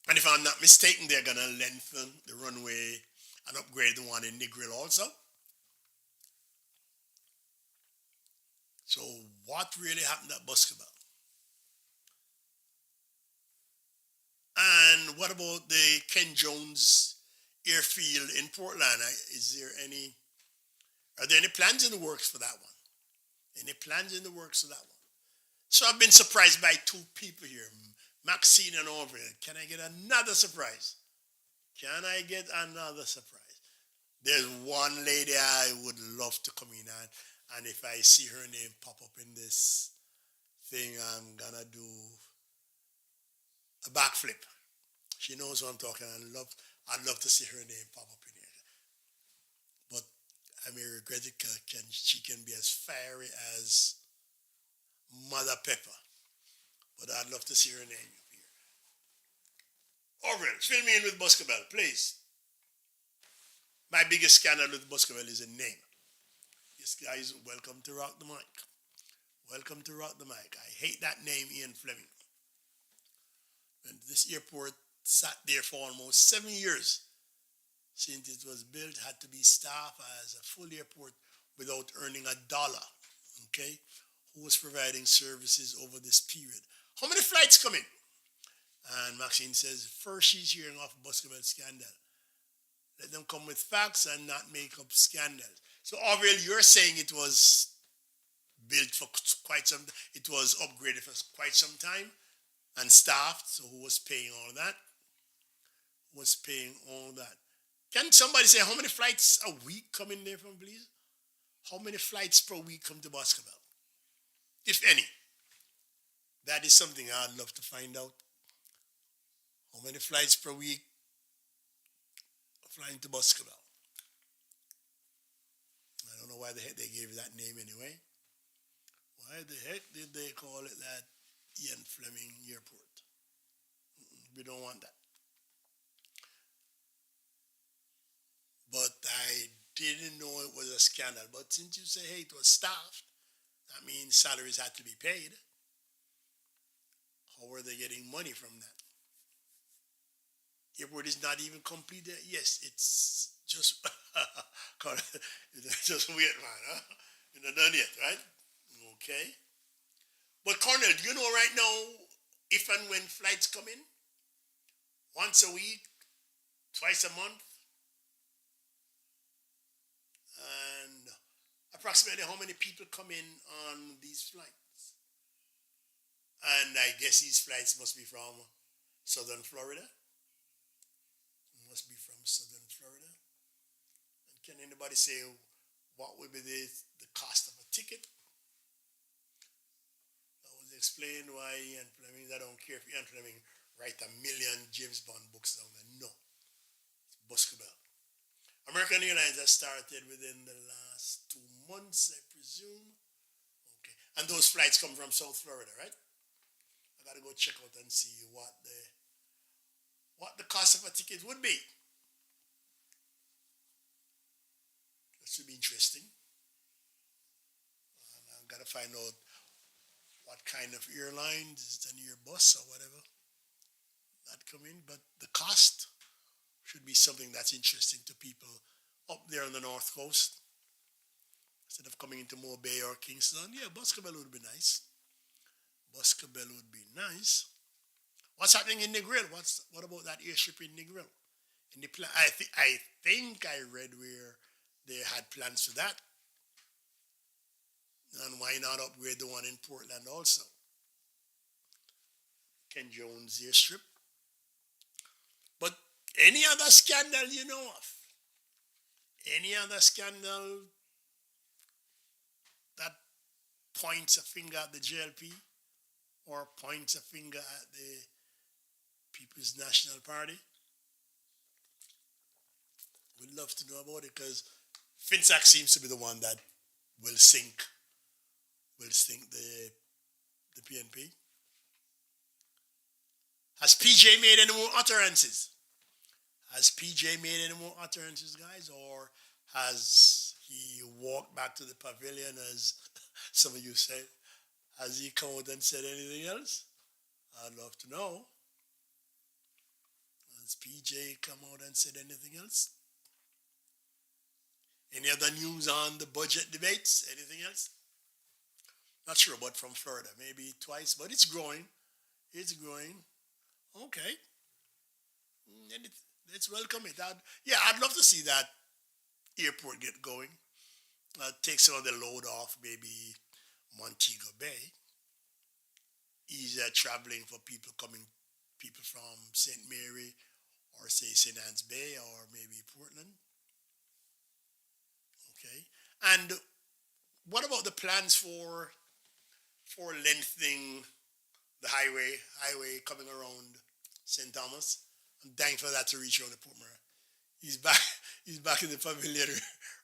And if I'm not mistaken, they're gonna lengthen the runway and upgrade the one in Negril also. So what really happened at Boscobel? And what about the Ken Jones airfield in Portland? Is there any? Are there any plans in the works for that one? Any plans in the works for that one? So I've been surprised by two people here, Maxine and Orville. Can I get another surprise? Can I get another surprise? There's one lady I would love to come in and if I see her name pop up in this thing, I'm gonna do a backflip. She knows what I'm talking. I'd love to see her name pop up in here. But I may regret it because she can be as fiery as Mother Pepper. But I'd love to see her name here. Orville, fill me in with Boscobel, please. My biggest scandal with Boscobel is a name. Yes, guys, welcome to Rock the Mic. Welcome to Rock the Mic. I hate that name, Ian Fleming. And this airport sat there for almost 7 years since it was built, had to be staffed as a full airport without earning a dollar. Okay? Who was providing services over this period? How many flights come in? And Maxine says, first she's hearing of Boscobel scandal. Let them come with facts and not make up scandals. So, Orville, you're saying it was built for quite some, it was upgraded for quite some time and staffed. So, who was paying all that? Who was paying all that? Can somebody say how many flights a week come in there from, please? How many flights per week come to Boscobel? If any. That is something I'd love to find out. How many flights per week flying to Boscobel? I don't know why the heck they gave it that name anyway. Why the heck did they call it that Ian Fleming Airport? We don't want that. But I didn't know it was a scandal. But since you say, hey, it was staffed, that means salaries had to be paid. How were they getting money from that? Airport is not even completed. Yes, it's just just weird, man. Huh? You're not done yet, right? Okay. But Cornell, do you know right now if and when flights come in? Once a week, twice a month, and approximately how many people come in on these flights? And I guess these flights must be from southern Florida. Must be from southern Florida. And can anybody say what would be the cost of a ticket? That was explained why Ian Fleming, I don't care if Ian Fleming write a million James Bond books down there. No. It's Boscobel. American Airlines has started within the last 2 months, I presume. Okay. And those flights come from South Florida, right? I gotta go check out and see what the cost of a ticket would be. That should be interesting. And I've got to find out what kind of airline, is it an Airbus or whatever, that come in. But the cost should be something that's interesting to people up there on the North Coast. Instead of coming into Moore Bay or Kingston, yeah, Boscobel would be nice. Boscobel would be nice. What's happening in Negril? What about that airship in Negril? In the I think I read where they had plans for that. And why not upgrade the one in Portland also? Ken Jones airstrip. But any other scandal you know of? Any other scandal that points a finger at the JLP or points a finger at the People's National Party. We'd love to know about it because Finsack seems to be the one that will sink the PNP. Has PJ made any more utterances? Has PJ made any more utterances, guys, or has he walked back to the pavilion, as some of you say? Has he come out and said anything else? I'd love to know. Has PJ come out and said anything else? Any other news on the budget debates? Anything else? Not sure, but from Florida, maybe twice, but it's growing. It's growing. Okay. Let's welcome it. I'd love to see that airport get going. Take some of the load off, maybe Montego Bay. Easier traveling for people from St. Mary or say St. Anne's Bay or maybe Portland. Okay. And what about the plans for lengthening the highway coming around St. Thomas? I'm thankful that to reach around the Portmore. He's back in the pavilion,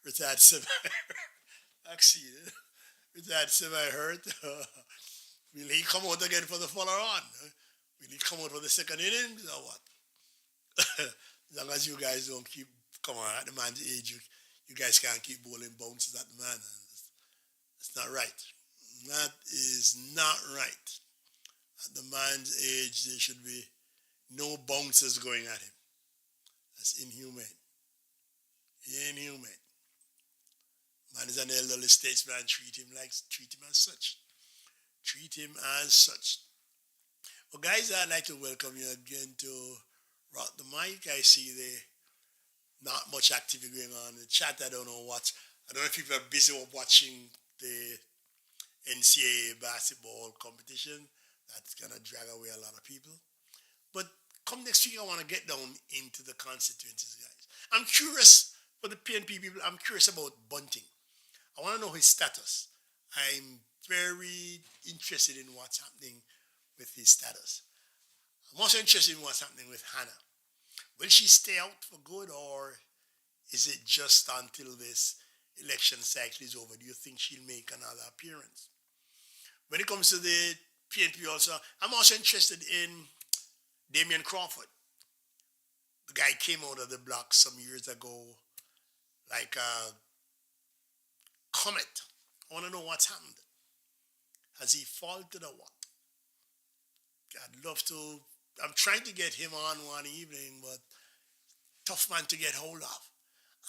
retired semi. Actually, retired semi-hurt. Will he come out again for the follow-on? Will he come out for the second innings or what? As long as you guys don't keep, come on, at the man's age, you guys can't keep bowling bounces at the man. That's not right. That is not right. At the man's age, there should be no bounces going at him. That's inhumane. Inhumane. Man is an elderly statesman. Treat him as such. Treat him as such. Well, guys, I'd like to welcome you again to Rock the Mic. I see not much activity going on in the chat. I don't know if people are busy watching the NCAA basketball competition. That's going to drag away a lot of people. But come next week, I want to get down into the constituencies, guys. I'm curious, for the PNP people, I'm curious about Bunting. I want to know his status. I'm very interested in what's happening with his status. I'm also interested in what's happening with Hannah. Will she stay out for good, or is it just until this election cycle is over? Do you think she'll make another appearance? When it comes to the PNP also, I'm also interested in Damian Crawford. The guy came out of the block some years ago like a comet. I want to know what's happened. Has he faltered or what? I'd love to. I'm trying to get him on one evening, but tough man to get hold of.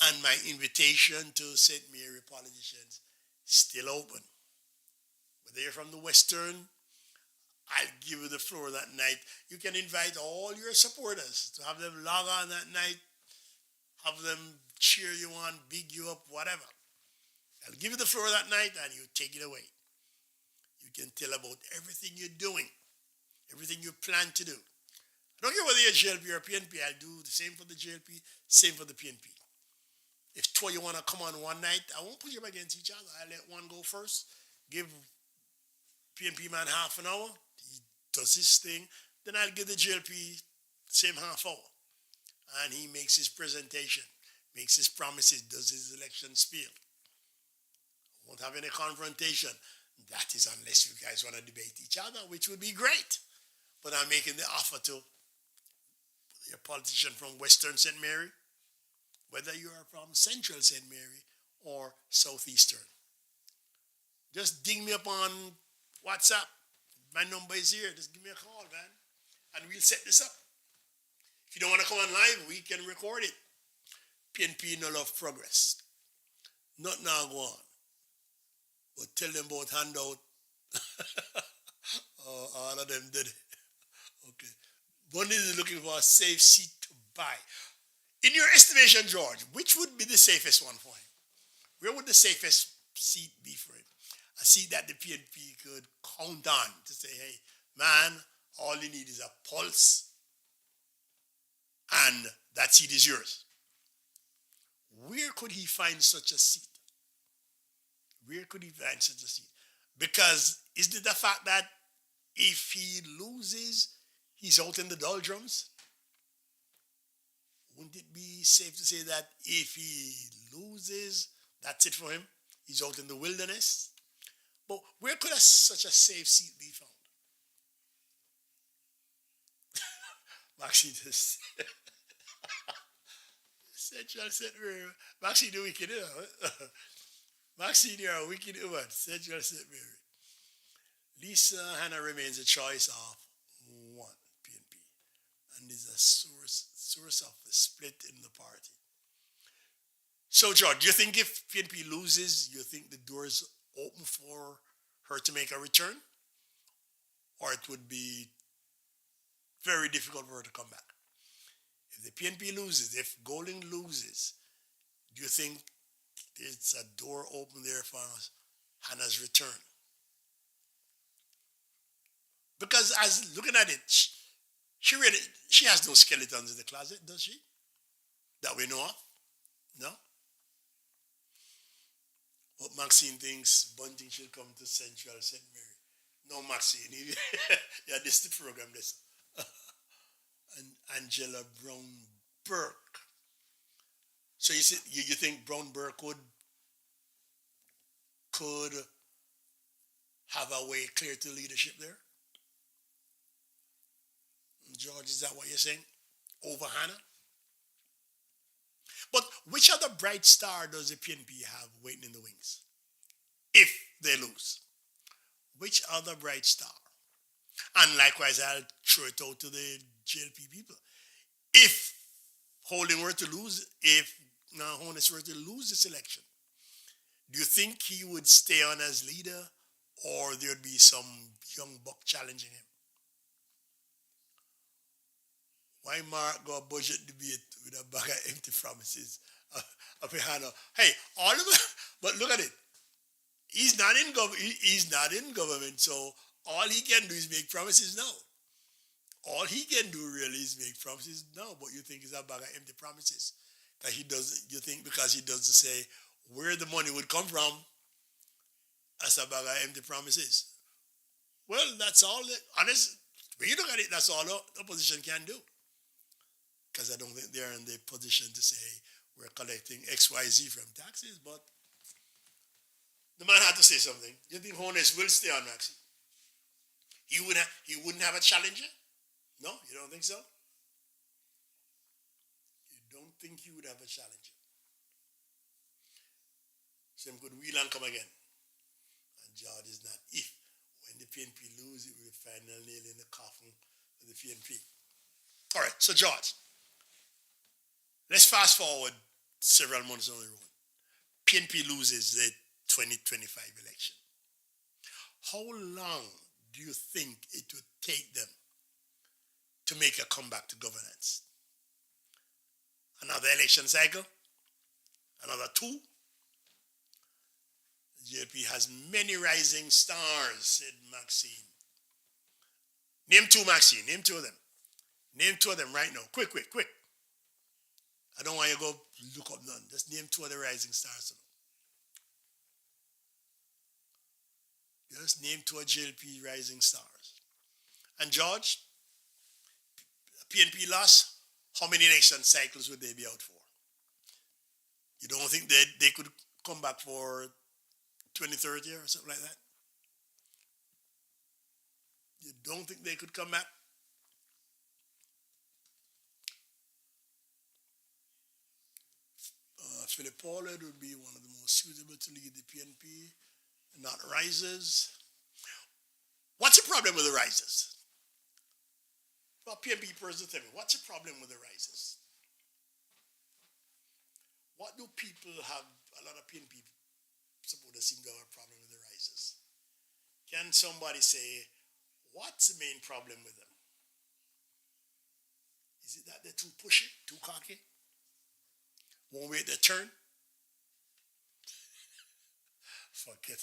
And my invitation to St. Mary politicians is still open. Whether you're from the Western, I'll give you the floor that night. You can invite all your supporters to have them log on that night, have them cheer you on, big you up, whatever. I'll give you the floor that night and you take it away. You can tell about everything you're doing, everything you plan to do. I don't care whether you're JLP or PNP, I'll do the same for the JLP, same for the PNP. If two of you want to come on one night, I won't put you against each other. I'll let one go first, give PNP man half an hour, he does his thing, then I'll give the JLP same half hour. And he makes his presentation, makes his promises, does his election spiel. Won't have any confrontation. That is unless you guys want to debate each other, which would be great. But I'm making the offer to your politician from Western St. Mary, whether you are from Central St. Mary or Southeastern. Just ding me up on WhatsApp. My number is here. Just give me a call, man. And we'll set this up. If you don't want to come on live, we can record it. PNP no love progress. Not now go on. But tell them about handout. All of them did it. Okay. Bundy is looking for a safe seat to buy. In your estimation, George, which would be the safest one for him? Where would the safest seat be for him? A seat that the PNP could count on to say, hey, man, all you need is a pulse and that seat is yours. Where could he find such a seat? Where could he find such a seat? Because is it the fact that if he loses, He's out in the doldrums. Wouldn't it be safe to say that if he loses, that's it for him? He's out in the wilderness. But where could such a safe seat be found? Maxine just Central St. Mary. Maxine the wicked, you know. Maxine, you're a wicked woman. Central St. Mary. Lisa Hannah remains a choice of one PNP and is a source of the split in the party. So, George, do you think if PNP loses, you think the door is open for her to make a return? Or it would be very difficult for her to come back? If the PNP loses, if Golding loses, do you think there's a door open there for Hannah's return? Because as looking at it, she has no skeletons in the closet, does she? That we know of? No? But Maxine thinks Bunting should come to Central St. Mary. No, Maxine, yeah, this is the program, this. And Angela Brown Burke. So you think Brown Burke could have a way clear to leadership there? George, is that what you're saying? Over Hannah? But which other bright star does the PNP have waiting in the wings? If they lose. Which other bright star? And likewise, I'll throw it out to the JLP people. If Holding were to lose, if Honest were to lose this election, do you think he would stay on as leader or there would be some young buck challenging him? Why Mark go a budget debate with a bag of empty promises? Hey, all of it, but look at it. He's not in government, so all he can do is make promises now. All he can do really is make promises now, but you think it's a bag of empty promises. That he doesn't, you think because he doesn't say where the money would come from, as a bag of empty promises. Well, that's all, honest, when you look at it, that's all the opposition can do. Because I don't think they're in the position to say we're collecting XYZ from taxes, but the man had to say something. Do you think Honest will stay on, Maxi? He wouldn't have a challenger? No, you don't think so? You don't think he would have a challenger? Same could wheel and come again. And George is not if. When the PNP lose, it will be final nail in the coffin for the PNP. All right, so George, let's fast forward several months on the road. PNP loses the 2025 election. How long do you think it would take them to make a comeback to governance? Another election cycle? Another two? The JLP has many rising stars, said Maxine. Name two, Maxine. Name two of them. Name two of them right now. Quick. I don't want you to go look up none. Just name two of the rising stars. Just name two of JLP rising stars. And George, PNP lost, how many election cycles would they be out for? You don't think they could come back for 2030 or something like that? You don't think they could come back? Philip Pollard would be one of the most suitable to lead the PNP, not risers. What's the problem with the risers? Well, PNP person tell me, what's the problem with the risers? What do people have, a lot of PNP supporters seem to have a problem with the risers? Can somebody say, what's the main problem with them? Is it that they're too pushy, too cocky? Won't wait their turn? Forget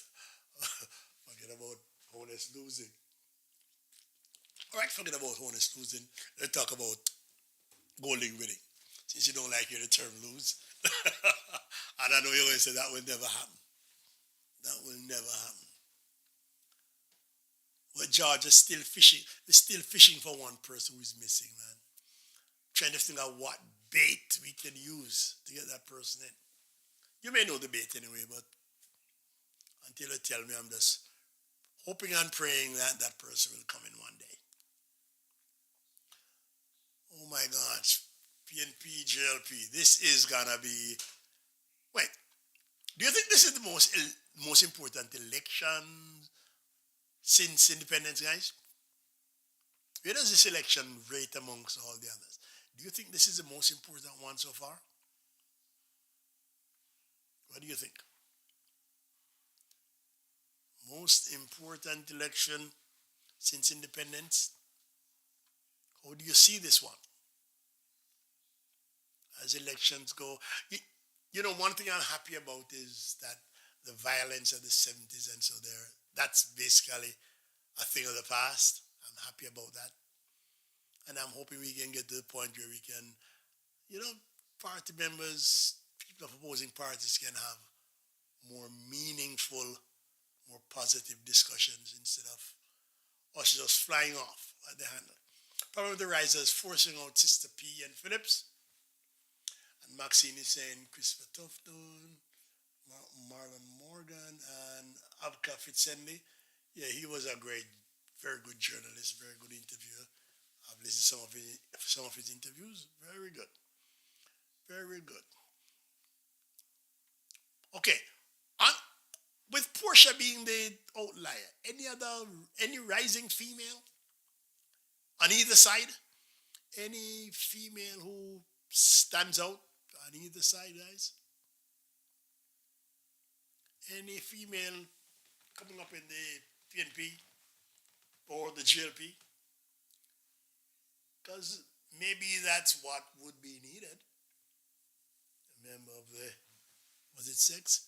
about Honest losing. All right, forget about Honest losing. Let's talk about Golding winning. Since you don't like your term lose. And I know you're going to say that will never happen. That will never happen. But George is still fishing. They're still fishing for one person who is missing, man. Trying to think of what bait we can use to get that person in. You may know the bait anyway, but until you tell me, I'm just hoping and praying that that person will come in one day. Oh my gosh. PNP, JLP. This is gonna be. Wait, do you think this is the most important election since independence, guys? Where does this election rate amongst all the others? Do you think this is the most important one so far? What do you think? Most important election since independence? How do you see this one? As elections go, you know, one thing I'm happy about is that the violence of the 70s and so there, that's basically a thing of the past. I'm happy about that. And I'm hoping we can get to the point where we can, you know, party members, people of opposing parties can have more meaningful, more positive discussions instead of us just flying off at the handle. Problem with the risers forcing out Sister P and Phillips. And Maxine is saying Christopher Tufton, Marlon Morgan, and Abka Fitzhenley. Yeah, he was a great, very good journalist, very good interviewer. I've listened to some of his interviews. Very good. Very good. Okay. And with Portia being the outlier, any rising female on either side? Any female who stands out on either side, guys? Any female coming up in the PNP or the GLP? Because maybe that's what would be needed. A member of the, was it six?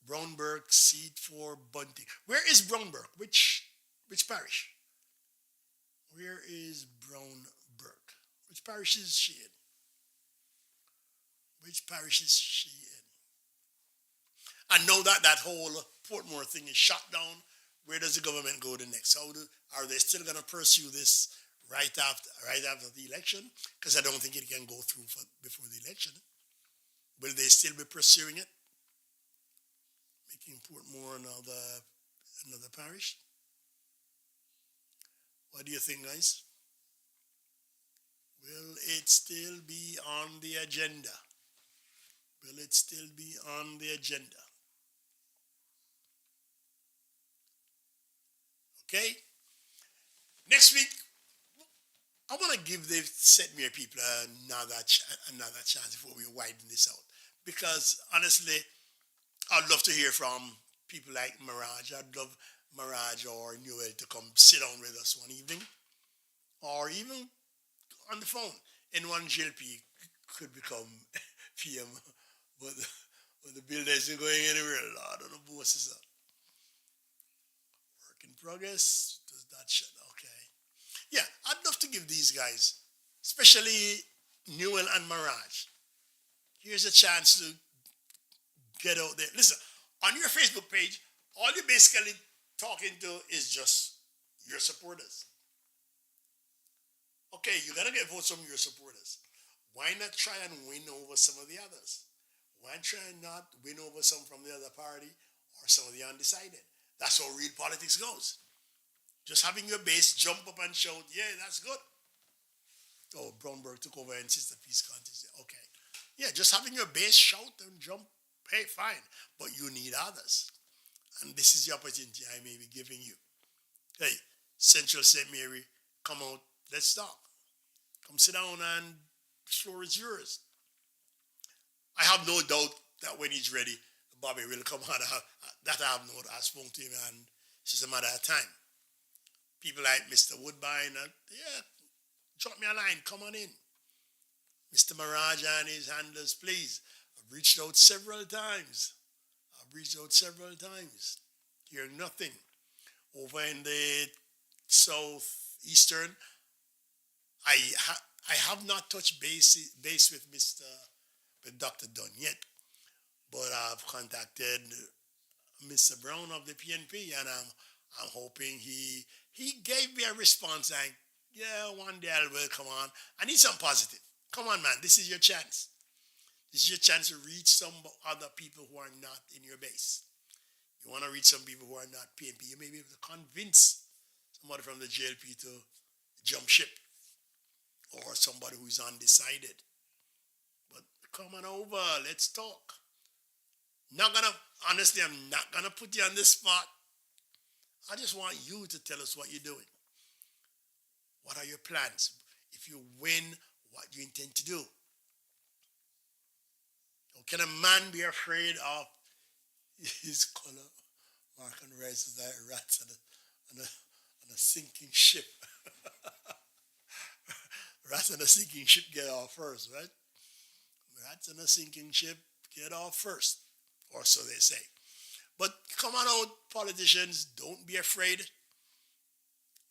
Brownberg seat for Bunting. Where is Brownberg? Which parish? Where is Brownberg? Which parish is she in? Which parish is she in? I know that that whole Portmore thing is shut down. Where does the government go to next? Are they still going to pursue this right after the election? Because I don't think it can go through before the election. Will they still be pursuing it? Making Portmore another parish? What do you think, guys? Will it still be on the agenda? Will it still be on the agenda? Okay? Next week, I want to give the St. Mary people another chance before we widen this out. Because honestly, I'd love to hear from people like Mirage. I'd love Mirage or Newell to come sit down with us one evening. Or even on the phone. N1 GLP could become PM. But the bill isn't going anywhere. Lord on the bosses up. Work in progress. Does that shut? Okay. Yeah, I'd love to give these guys, especially Newell and Mirage, here's a chance to get out there. Listen, on your Facebook page, all you're basically talking to is just your supporters. Okay, you're going to get votes from your supporters. Why not try and win over some of the others? Why try and not win over some from the other party or some of the undecided? That's how real politics goes. Just having your base jump up and shout, yeah, that's good. Oh, Brownberg took over and Sister Peace contest. Okay. Yeah, just having your base shout and jump, hey, fine. But you need others. And this is the opportunity I may be giving you. Hey, Central St. Mary, come out, let's talk. Come sit down and the floor is yours. I have no doubt that when he's ready, Bobby will come out. That I have no doubt. I spoke to him and it's just a matter of time. People like Mr. Woodbine, yeah, drop me a line, come on in. Mr. Mirage and his handlers, please. I've reached out several times. Hearing nothing. Over in the southeastern, I have not touched base with Dr. Dunn yet, but I've contacted Mr. Brown of the PNP, and I'm hoping he gave me a response like, yeah, one day I will come on. I need some positive. Come on, man. This is your chance. This is your chance to reach some other people who are not in your base. You want to reach some people who are not PNP. You may be able to convince somebody from the JLP to jump ship, or somebody who's undecided. But come on over. Let's talk. Not gonna, honestly, I'm not gonna put you on the spot. I just want you to tell us what you're doing. What are your plans? If you win, what do you intend to do? How can a man be afraid of his color? Mark and Rice is like rats on a sinking ship. Rats on a sinking ship get off first, right? Rats on a sinking ship get off first, or so they say. But come on out, politicians, don't be afraid.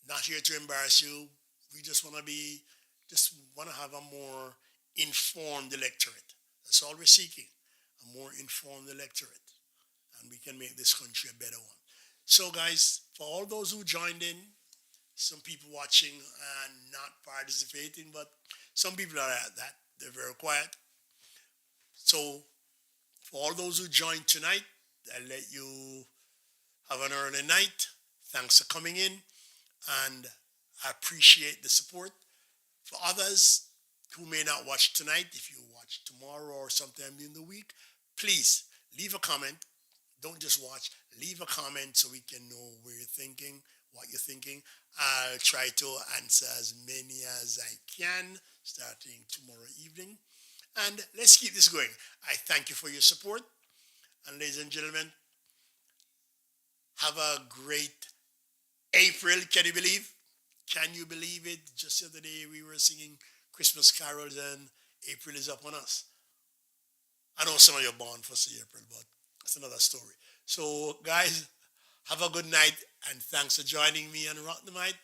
Not here to embarrass you. We just want to have a more informed electorate. That's all we're seeking, a more informed electorate. And we can make this country a better one. So guys, for all those who joined in, some people watching and not participating, but some people are at that. They're very quiet. So for all those who joined tonight, I'll let you have an early night. Thanks for coming in, and I appreciate the support. For others who may not watch tonight, if you watch tomorrow or sometime in the week, please leave a comment. Don't just watch. Leave a comment so we can know where you're thinking, what you're thinking. I'll try to answer as many as I can starting tomorrow evening. And let's keep this going. I thank you for your support. And ladies and gentlemen, have a great April. Can you believe? Can you believe it? Just the other day we were singing Christmas carols and April is up on us. I know some of you are born for April, but that's another story. So guys, have a good night and thanks for joining me on Rock the Mic.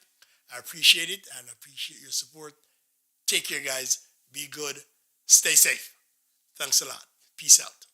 I appreciate it and I appreciate your support. Take care, guys. Be good. Stay safe. Thanks a lot. Peace out.